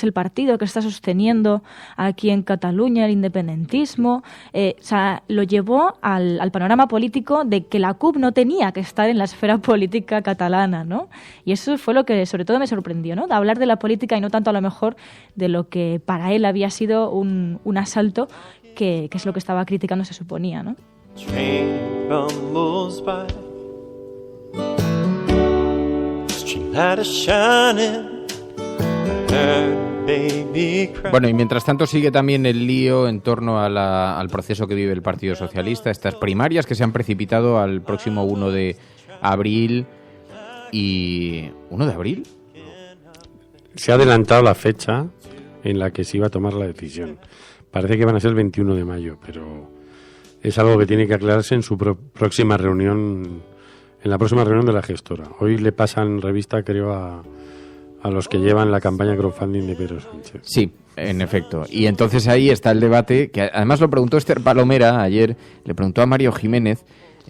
el partido que está sosteniendo aquí en Cataluña el independentismo. O sea, lo llevó al panorama político de que la CUP no tenía que estar en la esfera política catalana, ¿no? Y eso fue lo que sobre todo me sorprendió, ¿no? De hablar de la política y no tanto a lo mejor de lo que para él había sido un asalto, que es lo que estaba criticando, se suponía, ¿no? Train rumbles by, street light is shining, baby cry. Bueno, y mientras tanto sigue también el lío en torno al proceso que vive el Partido Socialista, estas primarias que se han precipitado al próximo 1 de abril. ¿Y 1 de abril? Se ha adelantado la fecha en la que se iba a tomar la decisión. Parece que van a ser el 21 de mayo, pero es algo que tiene que aclararse en su próxima reunión, en la próxima reunión de la gestora. Hoy le pasan revista, creo, a los que llevan la campaña crowdfunding de Pedro Sánchez. Sí, en efecto. Y entonces ahí está el debate, que además lo preguntó Esther Palomera ayer, le preguntó a Mario Jiménez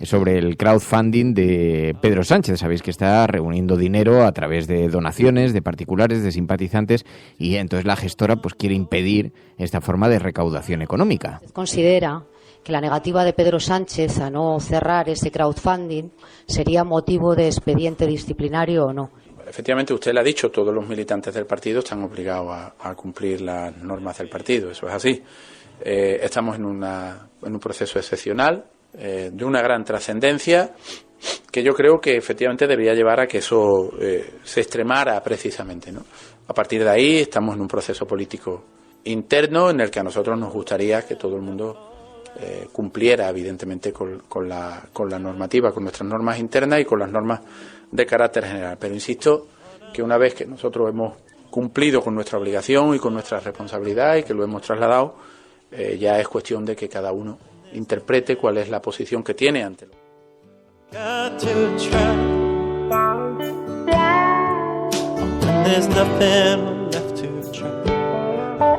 sobre el crowdfunding de Pedro Sánchez. Sabéis que está reuniendo dinero a través de donaciones de particulares, de simpatizantes, y entonces la gestora pues quiere impedir esta forma de recaudación económica. Considera que la negativa de Pedro Sánchez a no cerrar ese crowdfunding sería motivo de expediente disciplinario o no. Efectivamente, usted le ha dicho, todos los militantes del partido están obligados a cumplir las normas del partido, eso es así. Estamos en un proceso excepcional, de una gran trascendencia, que yo creo que efectivamente debería llevar a que eso se extremara precisamente, ¿no? A partir de ahí estamos en un proceso político interno en el que a nosotros nos gustaría que todo el mundo cumpliera evidentemente con la normativa, con nuestras normas internas y con las normas de carácter general. Pero insisto que una vez que nosotros hemos cumplido con nuestra obligación y con nuestra responsabilidad y que lo hemos trasladado, ya es cuestión de que cada uno interprete cuál es la posición que tiene ante lo. Got to try. There's nothing left to try.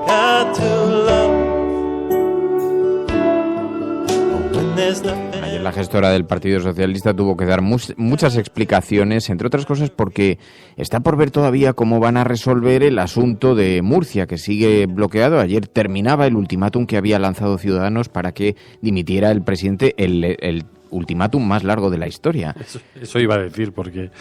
Got to love. Ayer la gestora del Partido Socialista tuvo que dar muchas explicaciones, entre otras cosas porque está por ver todavía cómo van a resolver el asunto de Murcia, que sigue bloqueado. Ayer terminaba el ultimátum que había lanzado Ciudadanos para que dimitiera el presidente, el ultimátum más largo de la historia. Eso iba a decir, porque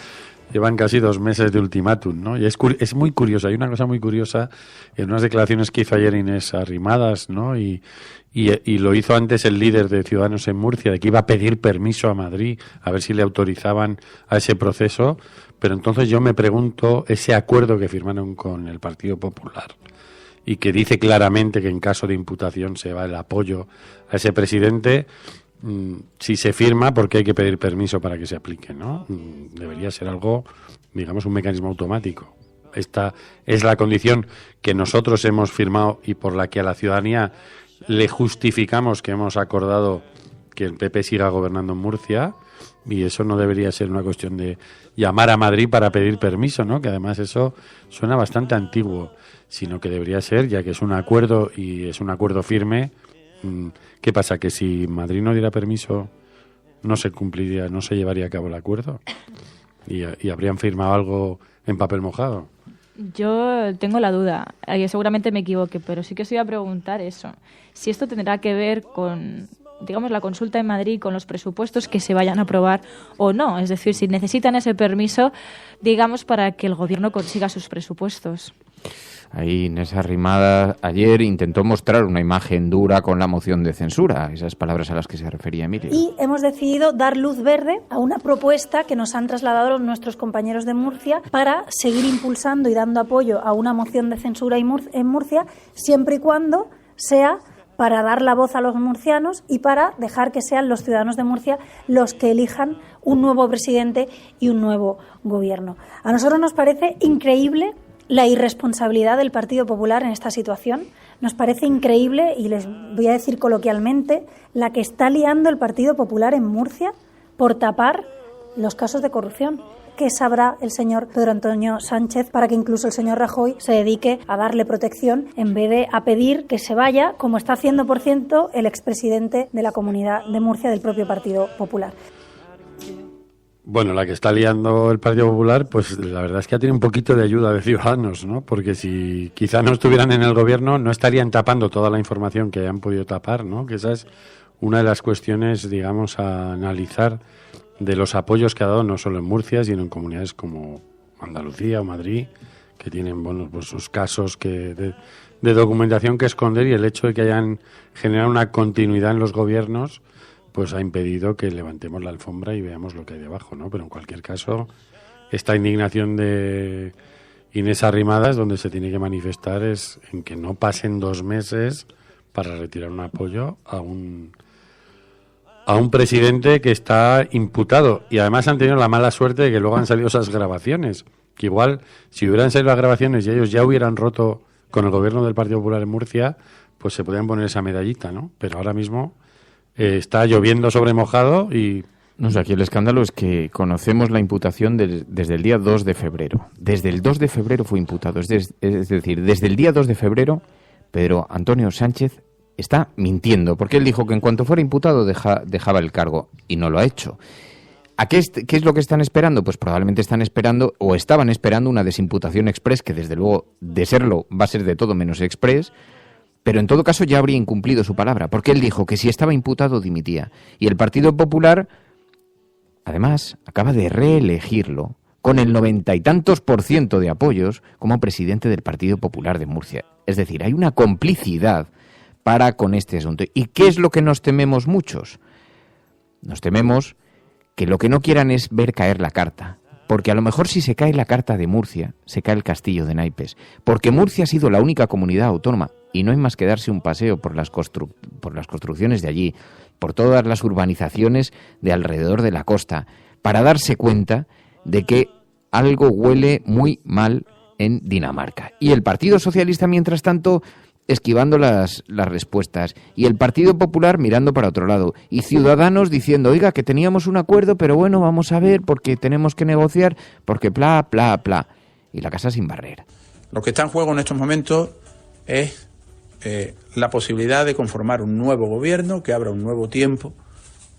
llevan casi 2 meses de ultimátum, ¿no? Y es muy curioso, hay una cosa muy curiosa en unas declaraciones que hizo ayer Inés Arrimadas, ¿no? Y lo hizo antes el líder de Ciudadanos en Murcia, de que iba a pedir permiso a Madrid a ver si le autorizaban a ese proceso. Pero entonces yo me pregunto, ese acuerdo que firmaron con el Partido Popular y que dice claramente que en caso de imputación se va el apoyo a ese presidente, si se firma, porque hay que pedir permiso para que se aplique, ¿no? Debería ser algo, digamos, un mecanismo automático. Esta es la condición que nosotros hemos firmado y por la que a la ciudadanía le justificamos que hemos acordado que el PP siga gobernando en Murcia, y eso no debería ser una cuestión de llamar a Madrid para pedir permiso, ¿no? Que además eso suena bastante antiguo, sino que debería ser, ya que es un acuerdo y es un acuerdo firme. ¿Qué pasa? ¿Que si Madrid no diera permiso no se cumpliría, no se llevaría a cabo el acuerdo? ¿Y habrían firmado algo en papel mojado? Yo tengo la duda, seguramente me equivoque, pero sí que os iba a preguntar eso. Si esto tendrá que ver con, digamos, la consulta en Madrid, con los presupuestos que se vayan a aprobar o no. Es decir, si necesitan ese permiso, digamos, para que el gobierno consiga sus presupuestos. Ahí Inés Arrimadas ayer intentó mostrar una imagen dura con la moción de censura, esas palabras a las que se refería Emilio. Y hemos decidido dar luz verde a una propuesta que nos han trasladado nuestros compañeros de Murcia para seguir impulsando y dando apoyo a una moción de censura en Murcia, siempre y cuando sea para dar la voz a los murcianos y para dejar que sean los ciudadanos de Murcia los que elijan un nuevo presidente y un nuevo gobierno. A nosotros nos parece increíble la irresponsabilidad del Partido Popular en esta situación. Nos parece increíble, y les voy a decir coloquialmente, la que está liando el Partido Popular en Murcia por tapar los casos de corrupción. ¿Qué sabrá el señor Pedro Antonio Sánchez para que incluso el señor Rajoy se dedique a darle protección en vez de a pedir que se vaya, como está haciendo, por cierto, el expresidente de la Comunidad de Murcia del propio Partido Popular? Bueno, la que está liando el Partido Popular, pues la verdad es que ha tenido un poquito de ayuda de Ciudadanos, ¿no? Porque si quizá no estuvieran en el gobierno, no estarían tapando toda la información que hayan podido tapar, ¿no? Que esa es una de las cuestiones, digamos, a analizar de los apoyos que ha dado no solo en Murcia, sino en comunidades como Andalucía o Madrid, que tienen, bueno, pues sus casos de documentación que esconder, y el hecho de que hayan generado una continuidad en los gobiernos pues ha impedido que levantemos la alfombra y veamos lo que hay debajo, ¿no? Pero en cualquier caso, esta indignación de Inés Arrimadas, donde se tiene que manifestar, es en que no pasen 2 meses para retirar un apoyo a un presidente que está imputado. Y además han tenido la mala suerte de que luego han salido esas grabaciones, que igual, si hubieran salido las grabaciones y ellos ya hubieran roto con el gobierno del Partido Popular en Murcia, pues se podían poner esa medallita, ¿no? Pero ahora mismo está lloviendo sobre mojado y... No sé, aquí el escándalo es que conocemos la imputación desde el día 2 de febrero. Desde el 2 de febrero fue imputado. Es decir, desde el día 2 de febrero, Pedro Antonio Sánchez está mintiendo, porque él dijo que en cuanto fuera imputado dejaba el cargo, y no lo ha hecho. ¿Qué es lo que están esperando? Pues probablemente están esperando, o estaban esperando, una desimputación exprés, que desde luego, de serlo, va a ser de todo menos exprés. Pero en todo caso ya habría incumplido su palabra, porque él dijo que si estaba imputado dimitía. Y el Partido Popular, además, acaba de reelegirlo con el 90 y tantos % de apoyos como presidente del Partido Popular de Murcia. Es decir, hay una complicidad para con este asunto. ¿Y qué es lo que nos tememos muchos? Nos tememos que lo que no quieran es ver caer la carta. Porque a lo mejor si se cae la carta de Murcia, se cae el castillo de naipes. Porque Murcia ha sido la única comunidad autónoma, y no hay más que darse un paseo por las construcciones de allí, por todas las urbanizaciones de alrededor de la costa, para darse cuenta de que algo huele muy mal en Dinamarca. Y el Partido Socialista, mientras tanto, esquivando las respuestas, y el Partido Popular mirando para otro lado, y Ciudadanos diciendo, oiga, que teníamos un acuerdo, pero bueno, vamos a ver, porque tenemos que negociar, porque bla, bla, bla, y la casa sin barrer. Lo que está en juego en estos momentos es la posibilidad de conformar un nuevo gobierno que abra un nuevo tiempo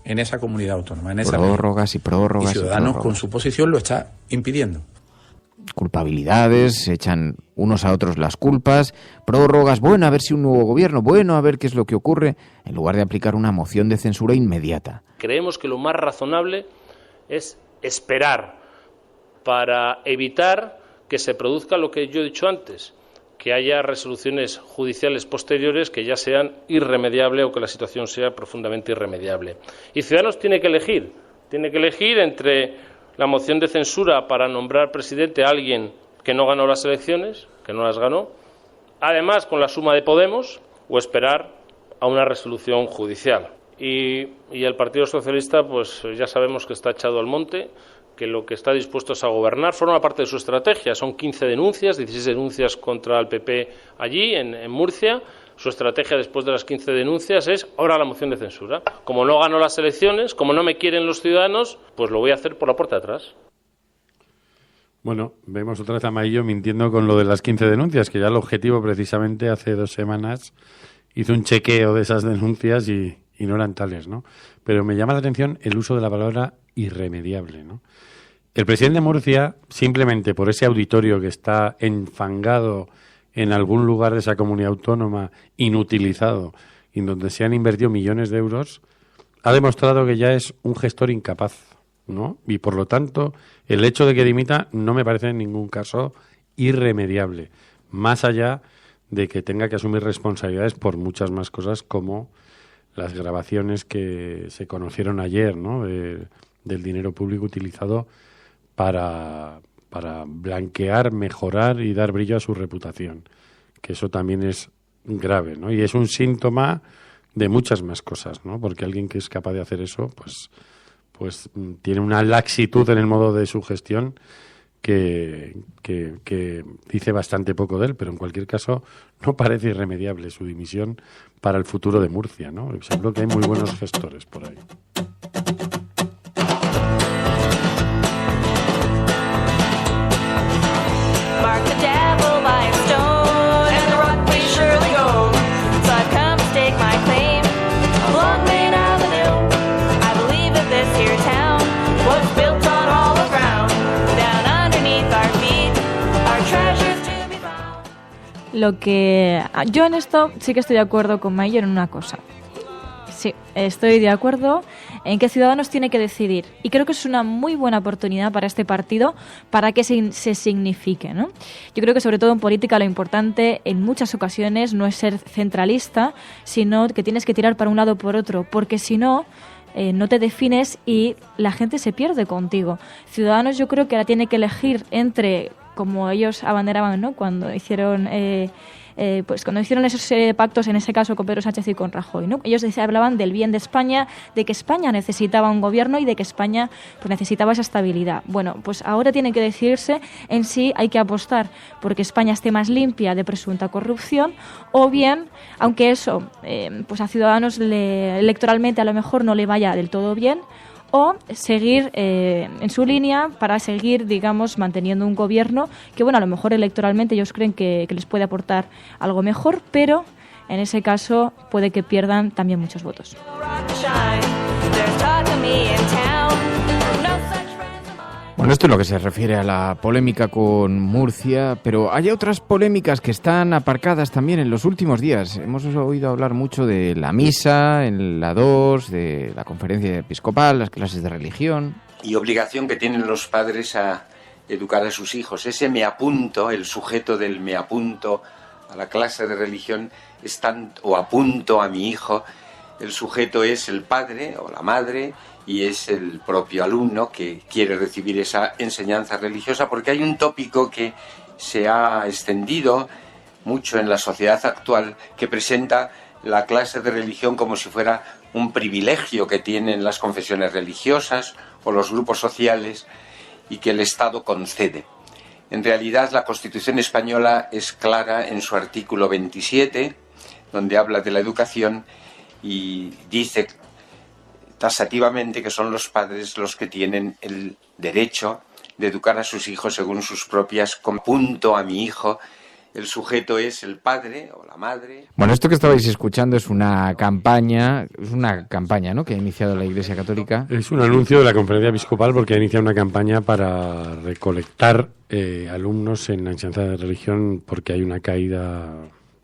en esa comunidad autónoma, en esa prórrogas y prórrogas. Y Ciudadanos con su posición lo está impidiendo. Culpabilidades, se echan unos a otros las culpas, prórrogas, bueno, a ver si un nuevo gobierno, bueno, a ver qué es lo que ocurre, en lugar de aplicar una moción de censura inmediata. Creemos que lo más razonable es esperar para evitar que se produzca lo que yo he dicho antes, que haya resoluciones judiciales posteriores que ya sean irremediables o que la situación sea profundamente irremediable. Y Ciudadanos tiene que elegir entre la moción de censura para nombrar presidente a alguien que no ganó las elecciones, que no las ganó, además con la suma de Podemos, o esperar a una resolución judicial. Y el Partido Socialista, pues ya sabemos que está echado al monte, que lo que está dispuesto es a gobernar, forma parte de su estrategia. Son 15 denuncias, 16 denuncias contra el PP allí, en Murcia. Su estrategia después de las 15 denuncias es ahora la moción de censura. Como no ganó las elecciones, como no me quieren los ciudadanos, pues lo voy a hacer por la puerta de atrás. Bueno, vemos otra vez a Amarillo mintiendo con lo de las 15 denuncias, que ya el objetivo precisamente hace 2 semanas hizo un chequeo de esas denuncias y no eran tales, ¿no? Pero me llama la atención el uso de la palabra irremediable, ¿no? El presidente de Murcia, simplemente por ese auditorio que está enfangado en algún lugar de esa comunidad autónoma, inutilizado, y donde se han invertido millones de euros, ha demostrado que ya es un gestor incapaz, ¿no? Y por lo tanto, el hecho de que dimita no me parece en ningún caso irremediable, más allá de que tenga que asumir responsabilidades por muchas más cosas, como las grabaciones que se conocieron ayer, ¿no? Del dinero público utilizado para blanquear, mejorar y dar brillo a su reputación, que eso también es grave, ¿no? Y es un síntoma de muchas más cosas, ¿no? Porque alguien que es capaz de hacer eso, pues tiene una laxitud en el modo de su gestión que dice bastante poco de él, pero en cualquier caso no parece irremediable su dimisión para el futuro de Murcia, ¿no? Seguro que hay muy buenos gestores por ahí. Lo que yo en esto sí que estoy de acuerdo con Mayer en una cosa. Sí, estoy de acuerdo en que Ciudadanos tiene que decidir. Y creo que es una muy buena oportunidad para este partido para que se signifique, ¿no? Yo creo que sobre todo en política lo importante en muchas ocasiones no es ser centralista, sino que tienes que tirar para un lado o por otro, porque si no, no te defines y la gente se pierde contigo. Ciudadanos yo creo que ahora tiene que elegir entre, como ellos abanderaban, ¿no? Cuando hicieron esos pactos, en ese caso con Pedro Sánchez y con Rajoy, ¿no? Ellos hablaban del bien de España, de que España necesitaba un gobierno y de que España pues necesitaba esa estabilidad. Bueno, pues ahora tienen que decidirse en si hay que apostar porque España esté más limpia de presunta corrupción, o bien, aunque eso pues a Ciudadanos electoralmente a lo mejor no le vaya del todo bien, o seguir en su línea para seguir, digamos, manteniendo un gobierno que, bueno, a lo mejor electoralmente ellos creen que les puede aportar algo mejor, pero en ese caso puede que pierdan también muchos votos. Bueno, esto es lo que se refiere a la polémica con Murcia, pero hay otras polémicas que están aparcadas también en los últimos días. Hemos oído hablar mucho de la misa, en la 2, de la conferencia episcopal, las clases de religión. Y obligación que tienen los padres a educar a sus hijos. Ese me apunto, el sujeto del me apunto a la clase de religión, o apunto a mi hijo, el sujeto es el padre o la madre, y es el propio alumno que quiere recibir esa enseñanza religiosa, porque hay un tópico que se ha extendido mucho en la sociedad actual que presenta la clase de religión como si fuera un privilegio que tienen las confesiones religiosas o los grupos sociales y que el Estado concede. En realidad, la Constitución española es clara en su artículo 27, donde habla de la educación y dice taxativamente que son los padres los que tienen el derecho de educar a sus hijos según sus propias. Apunto a mi hijo, el sujeto es el padre o la madre. Bueno, esto que estabais escuchando es una campaña, ¿no?, que ha iniciado la Iglesia Católica. Es un anuncio de la Conferencia Episcopal porque ha iniciado una campaña para recolectar alumnos en la enseñanza de religión, porque hay una caída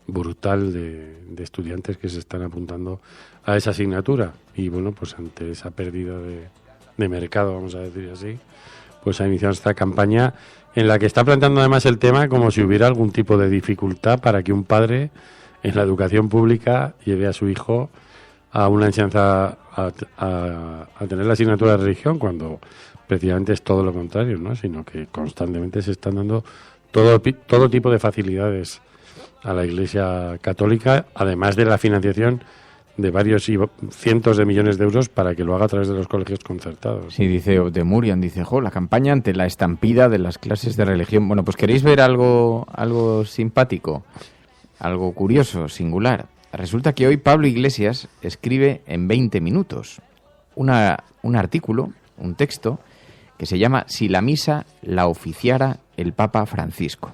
brutal de estudiantes que se están apuntando a esa asignatura, y bueno, pues ante esa pérdida de mercado, vamos a decir así, pues ha iniciado esta campaña en la que está planteando además el tema como si hubiera algún tipo de dificultad para que un padre en la educación pública lleve a su hijo a una enseñanza, a tener la asignatura de religión, cuando precisamente es todo lo contrario, ¿no? Sino que constantemente se están dando todo tipo de facilidades a la Iglesia Católica, además de la financiación de varios cientos de millones de euros para que lo haga a través de los colegios concertados. Sí, dice de Murian, dice, la campaña ante la estampida de las clases de religión. Bueno, pues ¿queréis ver algo simpático? Algo curioso, singular. Resulta que hoy Pablo Iglesias escribe en 20 minutos un artículo, un texto, que se llama Si la misa la oficiara el Papa Francisco.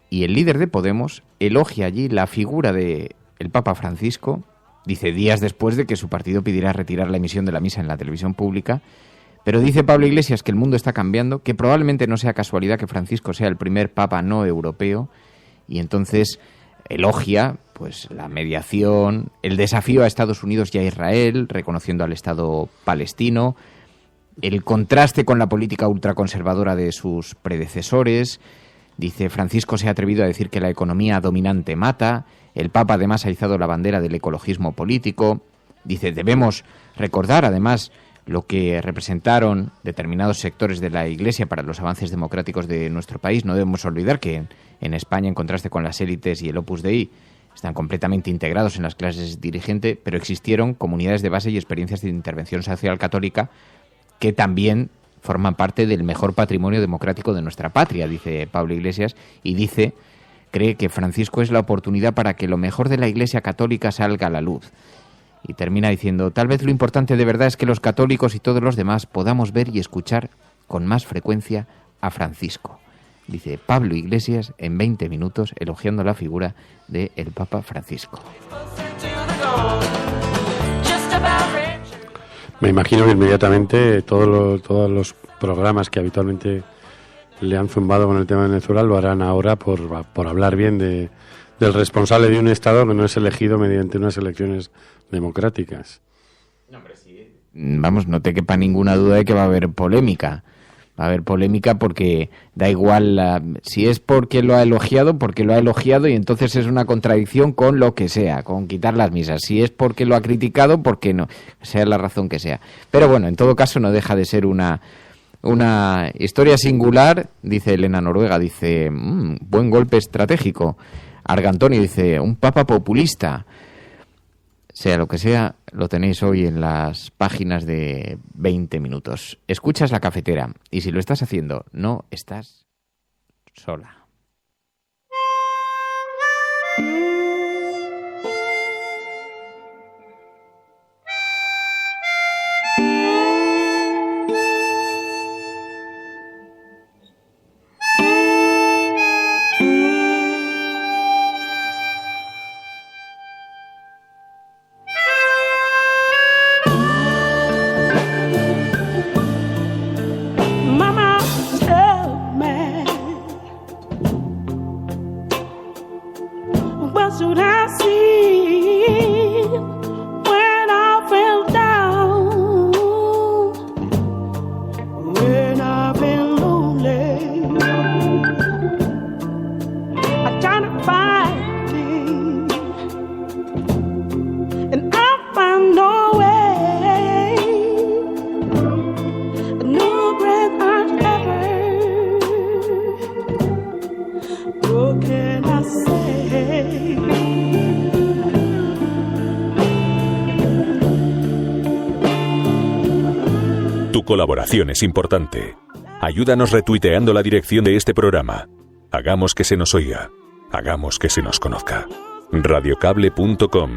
Y el líder de Podemos elogia allí la figura de el Papa Francisco. Dice, días después de que su partido pidiera retirar la emisión de la misa en la televisión pública, pero dice Pablo Iglesias que el mundo está cambiando, que probablemente no sea casualidad que Francisco sea el primer papa no europeo, y entonces elogia pues la mediación, el desafío a Estados Unidos y a Israel, reconociendo al Estado palestino, el contraste con la política ultraconservadora de sus predecesores. Dice, Francisco se ha atrevido a decir que la economía dominante mata. El Papa además ha izado la bandera del ecologismo político. Dice, debemos recordar además lo que representaron determinados sectores de la Iglesia para los avances democráticos de nuestro país. No debemos olvidar que en España, en contraste con las élites y el Opus Dei, están completamente integrados en las clases dirigentes, pero existieron comunidades de base y experiencias de intervención social católica que también forman parte del mejor patrimonio democrático de nuestra patria, dice Pablo Iglesias, y cree que Francisco es la oportunidad para que lo mejor de la Iglesia católica salga a la luz. Y termina diciendo, tal vez lo importante de verdad es que los católicos y todos los demás podamos ver y escuchar con más frecuencia a Francisco. Dice Pablo Iglesias en 20 minutos elogiando la figura del Papa Francisco. Me imagino que inmediatamente todos los programas que habitualmente le han zumbado con el tema de Venezuela lo harán ahora por hablar bien del responsable de un Estado que no es elegido mediante unas elecciones democráticas. Vamos, no te quepa ninguna duda de que va a haber polémica. Va a haber polémica porque da igual si es porque lo ha elogiado y entonces es una contradicción con lo que sea, con quitar las misas. Si es porque lo ha criticado, porque no, sea la razón que sea. Pero bueno, en todo caso no deja de ser una historia singular, dice Elena Noruega, dice, buen golpe estratégico. Argantonio dice, un papa populista. Sea lo que sea, lo tenéis hoy en las páginas de 20 minutos. Escuchas La Cafetera y si lo estás haciendo, no estás sola. Tu colaboración es importante. Ayúdanos retuiteando la dirección de este programa. Hagamos que se nos oiga. Hagamos que se nos conozca. Radiocable.com.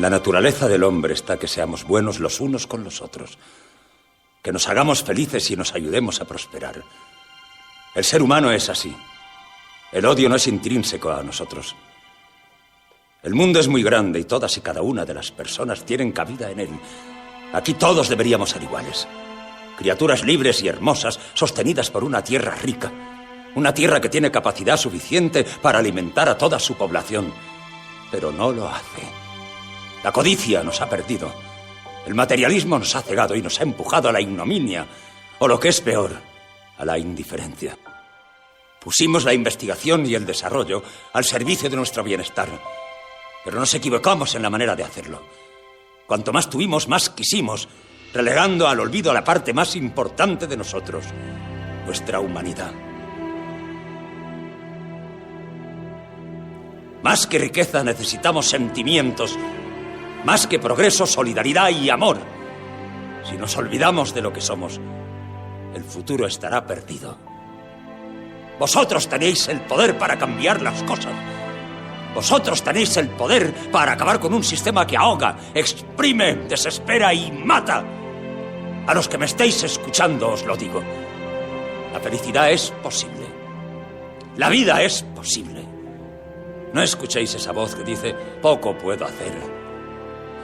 En la naturaleza del hombre está que seamos buenos los unos con los otros, que nos hagamos felices y nos ayudemos a prosperar. El ser humano es así. El odio no es intrínseco a nosotros. El mundo es muy grande y todas y cada una de las personas tienen cabida en él. Aquí todos deberíamos ser iguales. Criaturas libres y hermosas, sostenidas por una tierra rica. Una tierra que tiene capacidad suficiente para alimentar a toda su población. Pero no lo hace. La codicia nos ha perdido. El materialismo nos ha cegado y nos ha empujado a la ignominia, o lo que es peor, a la indiferencia. Pusimos la investigación y el desarrollo al servicio de nuestro bienestar, pero nos equivocamos en la manera de hacerlo. Cuanto más tuvimos, más quisimos, relegando al olvido a la parte más importante de nosotros, nuestra humanidad. Más que riqueza necesitamos sentimientos, más que progreso, solidaridad y amor. Si nos olvidamos de lo que somos, el futuro estará perdido. Vosotros tenéis el poder para cambiar las cosas. Vosotros tenéis el poder para acabar con un sistema que ahoga, exprime, desespera y mata. A los que me estéis escuchando os lo digo. La felicidad es posible. La vida es posible. No escuchéis esa voz que dice, poco puedo hacer.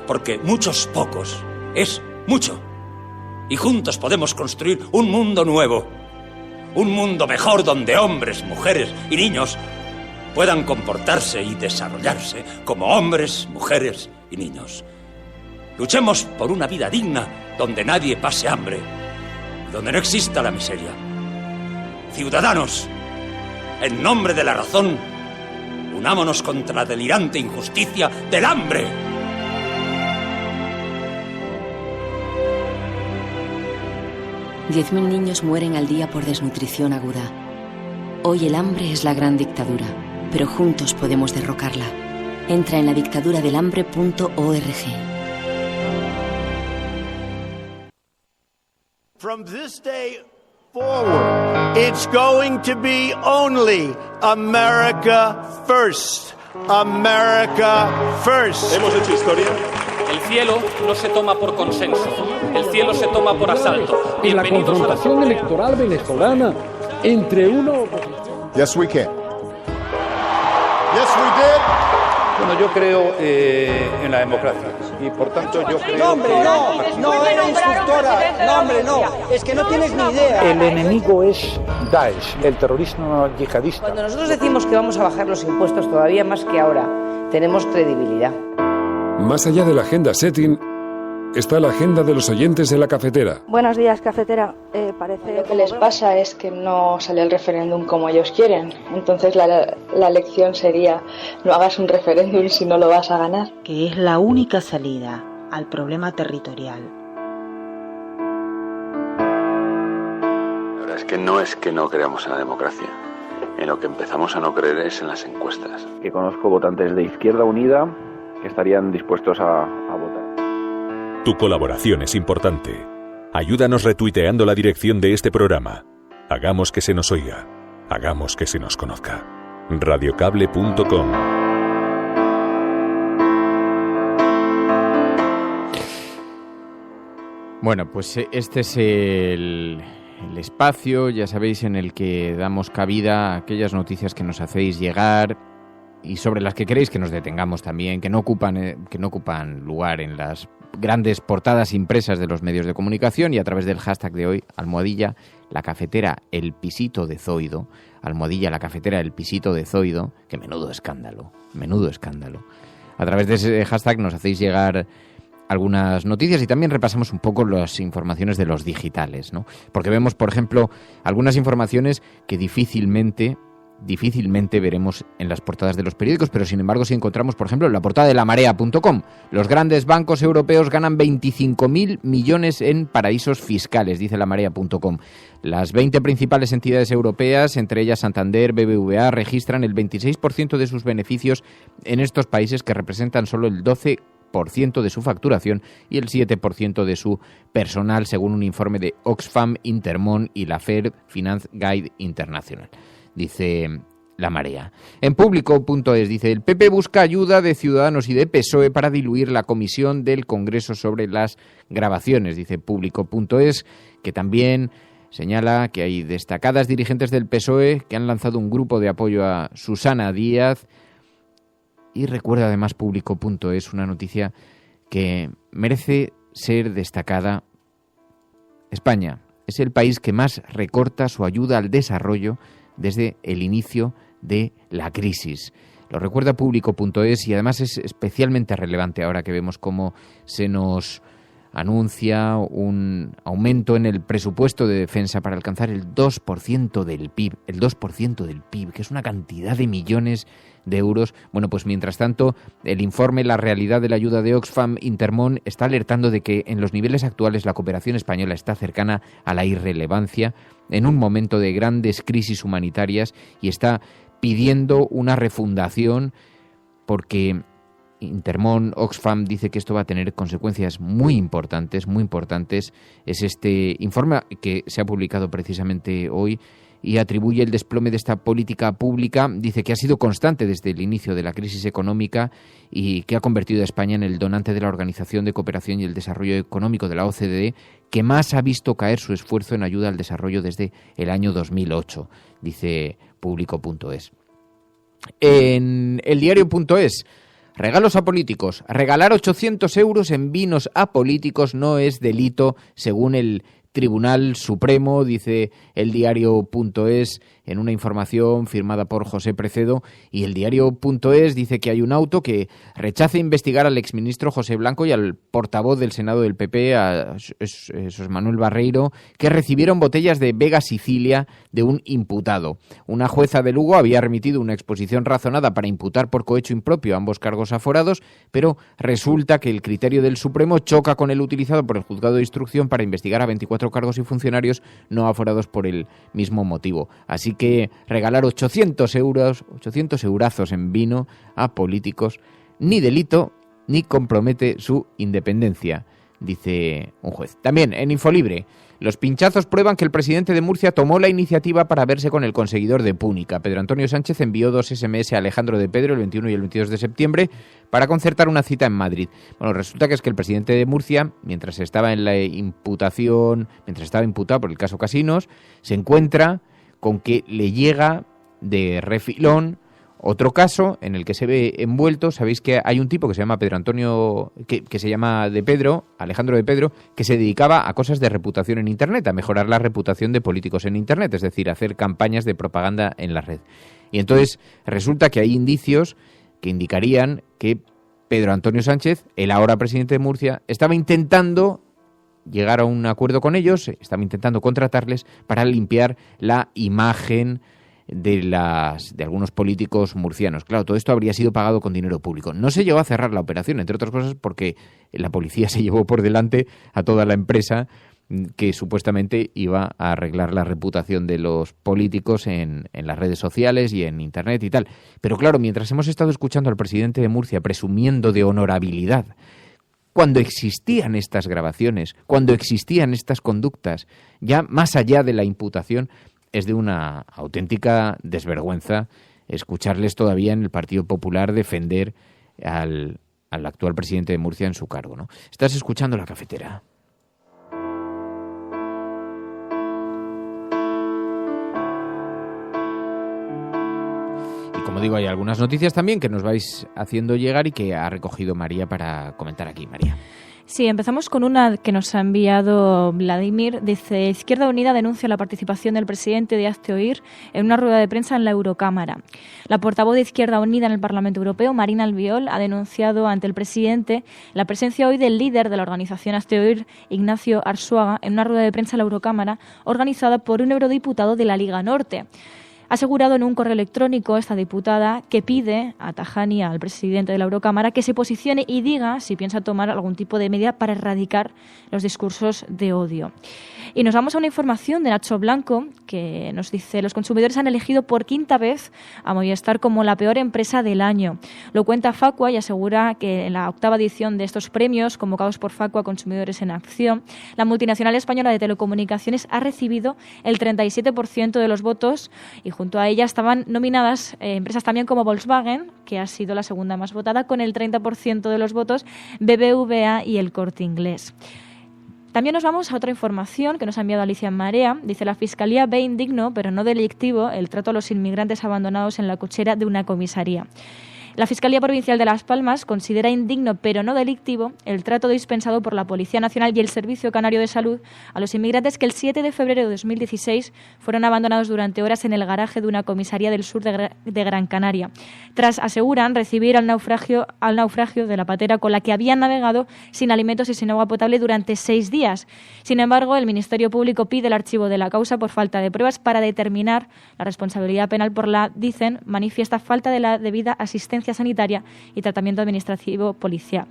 Porque muchos pocos es mucho. Y juntos podemos construir un mundo nuevo. Un mundo mejor donde hombres, mujeres y niños puedan comportarse y desarrollarse como hombres, mujeres y niños. Luchemos por una vida digna donde nadie pase hambre, donde no exista la miseria. Ciudadanos, en nombre de la razón, unámonos contra la delirante injusticia del hambre. $10.000 niños mueren al día por desnutrición aguda. Hoy el hambre es la gran dictadura, pero juntos podemos derrocarla. Entra en ladictaduradelhambre.org. From this day forward, it's going to be only America first. America first. Hemos hecho historia. El cielo no se toma por consenso, el cielo se toma por asalto. En la confrontación electoral venezolana entre uno... Yes, we can. Yes, we did. Bueno, yo creo en la democracia y por tanto yo creo... No, hombre, no era instructora. No, hombre, no. Es que no tienes ni idea. El enemigo es Daesh, el terrorismo yihadista. Cuando nosotros decimos que vamos a bajar los impuestos todavía más que ahora, tenemos credibilidad. Más allá de la agenda setting, está la agenda de los oyentes de la cafetera. Buenos días, cafetera. Parece lo que les pasa es que no sale el referéndum como ellos quieren. Entonces la lección sería: no hagas un referéndum si no lo vas a ganar. Que es la única salida al problema territorial. La verdad es que no creamos en la democracia. En lo que empezamos a no creer es en las encuestas. Que conozco votantes de Izquierda Unida que estarían dispuestos a votar. Tu colaboración es importante. Ayúdanos retuiteando la dirección de este programa. Hagamos que se nos oiga. Hagamos que se nos conozca. Radiocable.com. Bueno, pues este es el espacio, ya sabéis, en el que damos cabida a aquellas noticias que nos hacéis llegar y sobre las que queréis que nos detengamos también, que no ocupan lugar en las grandes portadas impresas de los medios de comunicación, y a través del hashtag de hoy, almohadilla la cafetera el pisito de Zoido, almohadilla la cafetera el pisito de Zoido, que menudo escándalo. A través de ese hashtag nos hacéis llegar algunas noticias y también repasamos un poco las informaciones de los digitales, ¿no? Porque vemos, por ejemplo, algunas informaciones que difícilmente veremos en las portadas de los periódicos, pero sin embargo si encontramos, por ejemplo, en la portada de lamarea.com, los grandes bancos europeos ganan 25.000 millones en paraísos fiscales, dice lamarea.com. Las 20 principales entidades europeas, entre ellas Santander, BBVA, registran el 26% de sus beneficios en estos países, que representan solo el 12% de su facturación y el 7% de su personal, según un informe de Oxfam, Intermon y la Fair Finance Guide Internacional. Dice La Marea. En Público.es dice: el PP busca ayuda de Ciudadanos y de PSOE para diluir la comisión del Congreso sobre las grabaciones. Dice Público.es, que también señala que hay destacadas dirigentes del PSOE que han lanzado un grupo de apoyo a Susana Díaz. Y recuerda además Público.es una noticia que merece ser destacada. España es el país que más recorta su ayuda al desarrollo desde el inicio de la crisis. Lo recuerda Público.es y además es especialmente relevante ahora que vemos cómo se nos anuncia un aumento en el presupuesto de defensa para alcanzar el 2% del PIB, que es una cantidad de millones de euros. Bueno, pues mientras tanto, el informe La realidad de la ayuda de Oxfam Intermon está alertando de que en los niveles actuales la cooperación española está cercana a la irrelevancia en un momento de grandes crisis humanitarias, y está pidiendo una refundación porque Intermon, Oxfam, dice que esto va a tener consecuencias muy importantes. Es este informe que se ha publicado precisamente hoy y atribuye el desplome de esta política pública. Dice que ha sido constante desde el inicio de la crisis económica y que ha convertido a España en el donante de la Organización de Cooperación y el Desarrollo Económico de la OCDE, que más ha visto caer su esfuerzo en ayuda al desarrollo desde el año 2008. Dice público.es. En eldiario.es, regalos a políticos. Regalar 800 euros en vinos a políticos no es delito, según el Tribunal Supremo, dice eldiario.es en una información firmada por José Precedo, y eldiario.es dice que hay un auto que rechaza investigar al exministro José Blanco y al portavoz del Senado del PP, a José Manuel Barreiro, que recibieron botellas de Vega Sicilia de un imputado. Una jueza de Lugo había remitido una exposición razonada para imputar por cohecho impropio a ambos cargos aforados, pero resulta que el criterio del Supremo choca con el utilizado por el juzgado de instrucción para investigar a 24 cargos y funcionarios no aforados por el mismo motivo. Así que regalar 800 eurazos en vino a políticos ni delito ni compromete su independencia, dice un juez. También en Infolibre, los pinchazos prueban que el presidente de Murcia tomó la iniciativa para verse con el conseguidor de Púnica. Pedro Antonio Sánchez envió 2 SMS a Alejandro de Pedro el 21 y el 22 de septiembre para concertar una cita en Madrid. Bueno, resulta que es que el presidente de Murcia, mientras estaba imputado por el caso Casinos, se encuentra con que le llega de refilón otro caso en el que se ve envuelto. Sabéis que hay un tipo que se llama Pedro Antonio, que se llama de Pedro, Alejandro de Pedro, que se dedicaba a cosas de reputación en Internet, a mejorar la reputación de políticos en Internet, es decir, a hacer campañas de propaganda en la red. Y entonces resulta que hay indicios que indicarían que Pedro Antonio Sánchez, el ahora presidente de Murcia, estaba intentando llegar a un acuerdo con ellos, estaba intentando contratarles para limpiar la imagen de algunos políticos murcianos. Claro, todo esto habría sido pagado con dinero público. No se llegó a cerrar la operación, entre otras cosas porque la policía se llevó por delante a toda la empresa que supuestamente iba a arreglar la reputación de los políticos en las redes sociales y en Internet y tal. Pero claro, mientras hemos estado escuchando al presidente de Murcia presumiendo de honorabilidad, cuando existían estas grabaciones, cuando existían estas conductas, ya más allá de la imputación, es de una auténtica desvergüenza escucharles todavía en el Partido Popular defender al actual presidente de Murcia en su cargo, ¿no? Estás escuchando La Cafetera. Como digo, hay algunas noticias también que nos vais haciendo llegar y que ha recogido María para comentar aquí. María. Sí, empezamos con una que nos ha enviado Vladimir. Dice, Izquierda Unida denuncia la participación del presidente de Hazte Oír en una rueda de prensa en la Eurocámara. La portavoz de Izquierda Unida en el Parlamento Europeo, Marina Albiol, ha denunciado ante el presidente la presencia hoy del líder de la organización Hazte Oír, Ignacio Arzuaga, en una rueda de prensa en la Eurocámara organizada por un eurodiputado de la Liga Norte. Ha asegurado en un correo electrónico esta diputada que pide a Tajani, al presidente de la Eurocámara, que se posicione y diga si piensa tomar algún tipo de medida para erradicar los discursos de odio. Y nos vamos a una información de Nacho Blanco que nos dice: los consumidores han elegido por 5ª vez a Movistar como la peor empresa del año. Lo cuenta Facua y asegura que en la 8ª edición de estos premios, convocados por Facua Consumidores en Acción, la multinacional española de telecomunicaciones ha recibido el 37% de los votos, y junto a ella estaban nominadas empresas también como Volkswagen, que ha sido la segunda más votada, con el 30% de los votos, BBVA y El Corte Inglés. También nos vamos a otra información que nos ha enviado Alicia en Marea. Dice, la Fiscalía ve indigno, pero no delictivo, el trato a los inmigrantes abandonados en la cochera de una comisaría. La Fiscalía Provincial de Las Palmas considera indigno, pero no delictivo, el trato dispensado por la Policía Nacional y el Servicio Canario de Salud a los inmigrantes que el 7 de febrero de 2016 fueron abandonados durante horas en el garaje de una comisaría del sur de Gran Canaria, tras, aseguran, recibir al naufragio de la patera con la que habían navegado sin alimentos y sin agua potable durante 6 días. Sin embargo, el Ministerio Público pide el archivo de la causa por falta de pruebas para determinar la responsabilidad penal por la, dicen, manifiesta falta de la debida asistencia sanitaria y tratamiento administrativo policial.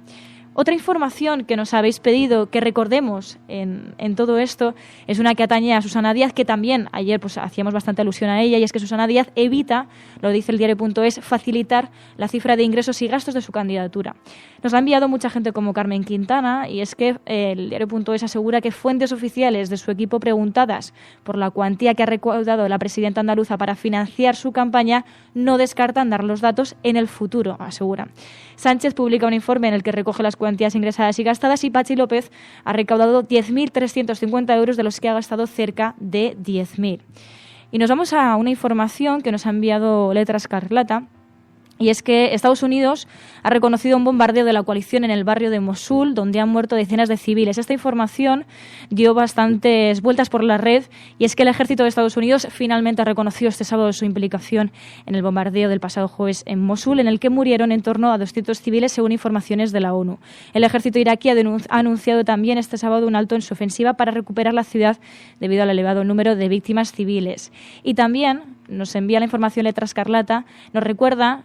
Otra información que nos habéis pedido que recordemos en todo esto es una que atañe a Susana Díaz, que también ayer pues hacíamos bastante alusión a ella, y es que Susana Díaz evita, lo dice el diario.es, facilitar la cifra de ingresos y gastos de su candidatura. Nos la ha enviado mucha gente como Carmen Quintana, y es que el diario.es asegura que fuentes oficiales de su equipo preguntadas por la cuantía que ha recaudado la presidenta andaluza para financiar su campaña no descartan dar los datos en el futuro, asegura. Sánchez publica un informe en el que recoge las cuantías ingresadas y gastadas, y Patxi López ha recaudado 10.350 euros, de los que ha gastado cerca de 10.000. Y nos vamos a una información que nos ha enviado Letra Escarlata, y es que Estados Unidos ha reconocido un bombardeo de la coalición en el barrio de Mosul, donde han muerto decenas de civiles. Esta información dio bastantes vueltas por la red, y es que el ejército de Estados Unidos finalmente ha reconocido este sábado su implicación en el bombardeo del pasado jueves en Mosul, en el que murieron en torno a 200 civiles, según informaciones de la ONU. El ejército iraquí ha anunciado también este sábado un alto en su ofensiva para recuperar la ciudad debido al elevado número de víctimas civiles. Y también nos envía la información Letra Escarlata, nos recuerda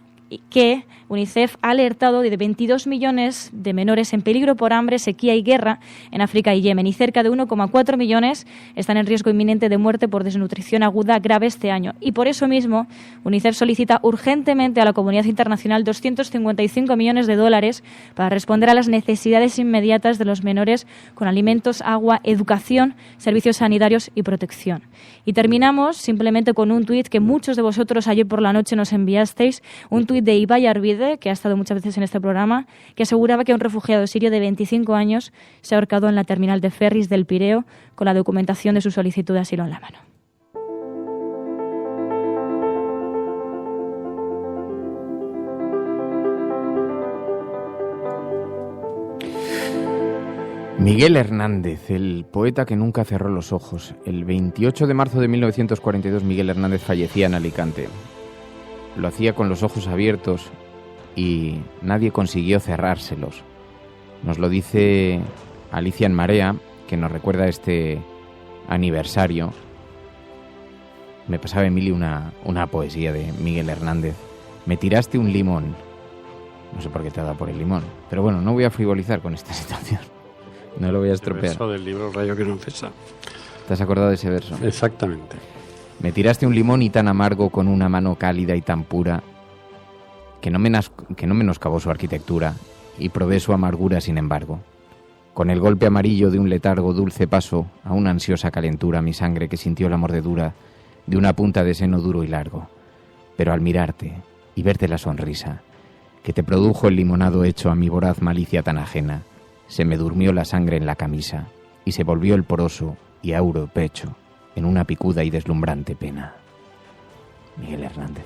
que UNICEF ha alertado de 22 millones de menores en peligro por hambre, sequía y guerra en África y Yemen, y cerca de 1,4 millones están en riesgo inminente de muerte por desnutrición aguda grave este año. Y por eso mismo, UNICEF solicita urgentemente a la comunidad internacional 255 millones de dólares para responder a las necesidades inmediatas de los menores con alimentos, agua, educación, servicios sanitarios y protección. Y terminamos simplemente con un tuit que muchos de vosotros ayer por la noche nos enviasteis, un tuit de Ibai Arvide, que ha estado muchas veces en este programa, que aseguraba que un refugiado sirio de 25 años se ha ahorcado en la terminal de ferries del Pireo con la documentación de su solicitud de asilo en la mano. Miguel Hernández, el poeta que nunca cerró los ojos. El 28 de marzo de 1942 Miguel Hernández fallecía en Alicante. Lo hacía con los ojos abiertos y nadie consiguió cerrárselos. Nos lo dice Alicia en Marea, que nos recuerda este aniversario. Me pasaba, Emilio, una poesía de Miguel Hernández. Me tiraste un limón. No sé por qué te ha dado por el limón. Pero bueno, no voy a frivolizar con esta situación. No lo voy a estropear. El verso del libro El rayo que no cesa. ¿Te has acordado de ese verso? Exactamente. Me tiraste un limón y tan amargo con una mano cálida y tan pura que no menoscabó su arquitectura y probé su amargura sin embargo. Con el golpe amarillo de un letargo dulce paso a una ansiosa calentura mi sangre que sintió la mordedura de una punta de seno duro y largo. Pero al mirarte y verte la sonrisa que te produjo el limonado hecho a mi voraz malicia tan ajena, se me durmió la sangre en la camisa y se volvió el poroso y áureo pecho en una picuda y deslumbrante pena. Miguel Hernández.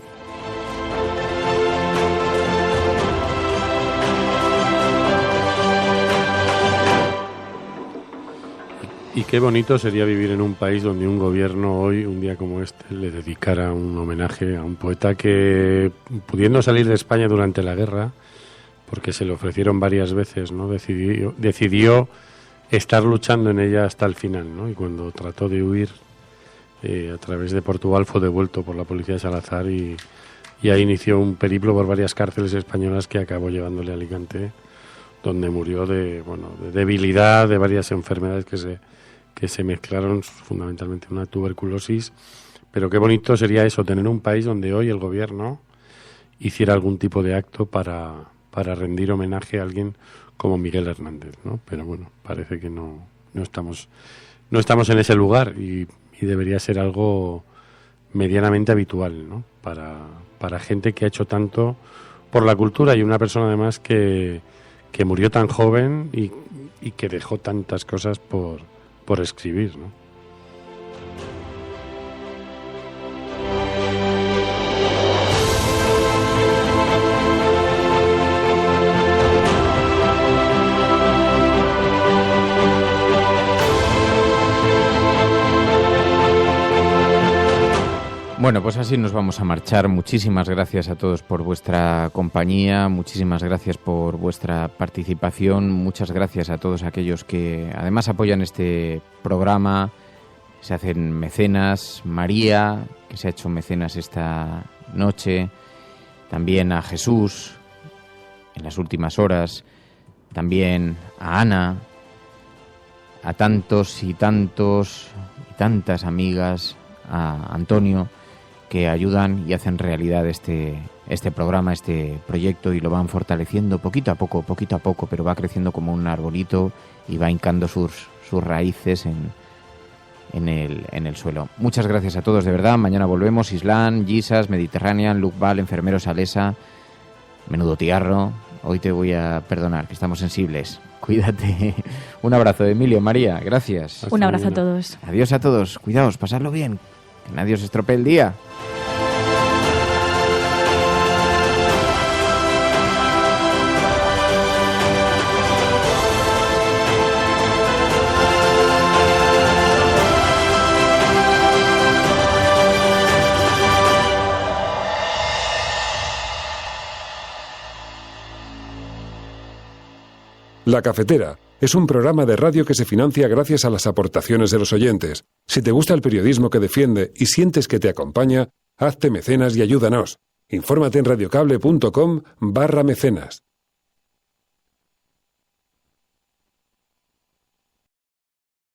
Y qué bonito sería vivir en un país donde un gobierno hoy, un día como este, le dedicara un homenaje a un poeta que, pudiendo salir de España durante la guerra, porque se le ofrecieron varias veces, ¿no? Decidió estar luchando en ella hasta el final, ¿no? Y cuando trató de huir a través de Portugal fue devuelto por la policía de Salazar y ahí inició un periplo por varias cárceles españolas que acabó llevándole a Alicante, donde murió de debilidad, de varias enfermedades que se mezclaron, fundamentalmente una tuberculosis. Pero qué bonito sería eso, tener un país donde hoy el gobierno hiciera algún tipo de acto para rendir homenaje a alguien como Miguel Hernández, ¿no? Pero bueno, parece que no estamos en ese lugar y debería ser algo medianamente habitual, ¿no? Para gente que ha hecho tanto por la cultura y una persona además que murió tan joven y que dejó tantas cosas por escribir, ¿no? Bueno, pues así nos vamos a marchar. Muchísimas gracias a todos por vuestra compañía, muchísimas gracias por vuestra participación, muchas gracias a todos aquellos que además apoyan este programa, se hacen mecenas, María, que se ha hecho mecenas esta noche, también a Jesús en las últimas horas, también a Ana, a tantos y tantas amigas, a Antonio, que ayudan y hacen realidad este programa, este proyecto, y lo van fortaleciendo poquito a poco, pero va creciendo como un arbolito y va hincando sus raíces en el suelo. Muchas gracias a todos, de verdad. Mañana volvemos. Islán, Gisas, Mediterranean, Luc Val, Enfermero Salesa, menudo tiarro. Hoy te voy a perdonar, que estamos sensibles. Cuídate. Un abrazo, Emilio, María, gracias. Un abrazo a todos. Adiós a todos. Cuidaos, pasadlo bien. Que nadie os estropee el día. La Cafetera es un programa de radio que se financia gracias a las aportaciones de los oyentes. Si te gusta el periodismo que defiende y sientes que te acompaña, hazte mecenas y ayúdanos. Infórmate en radiocable.com/mecenas.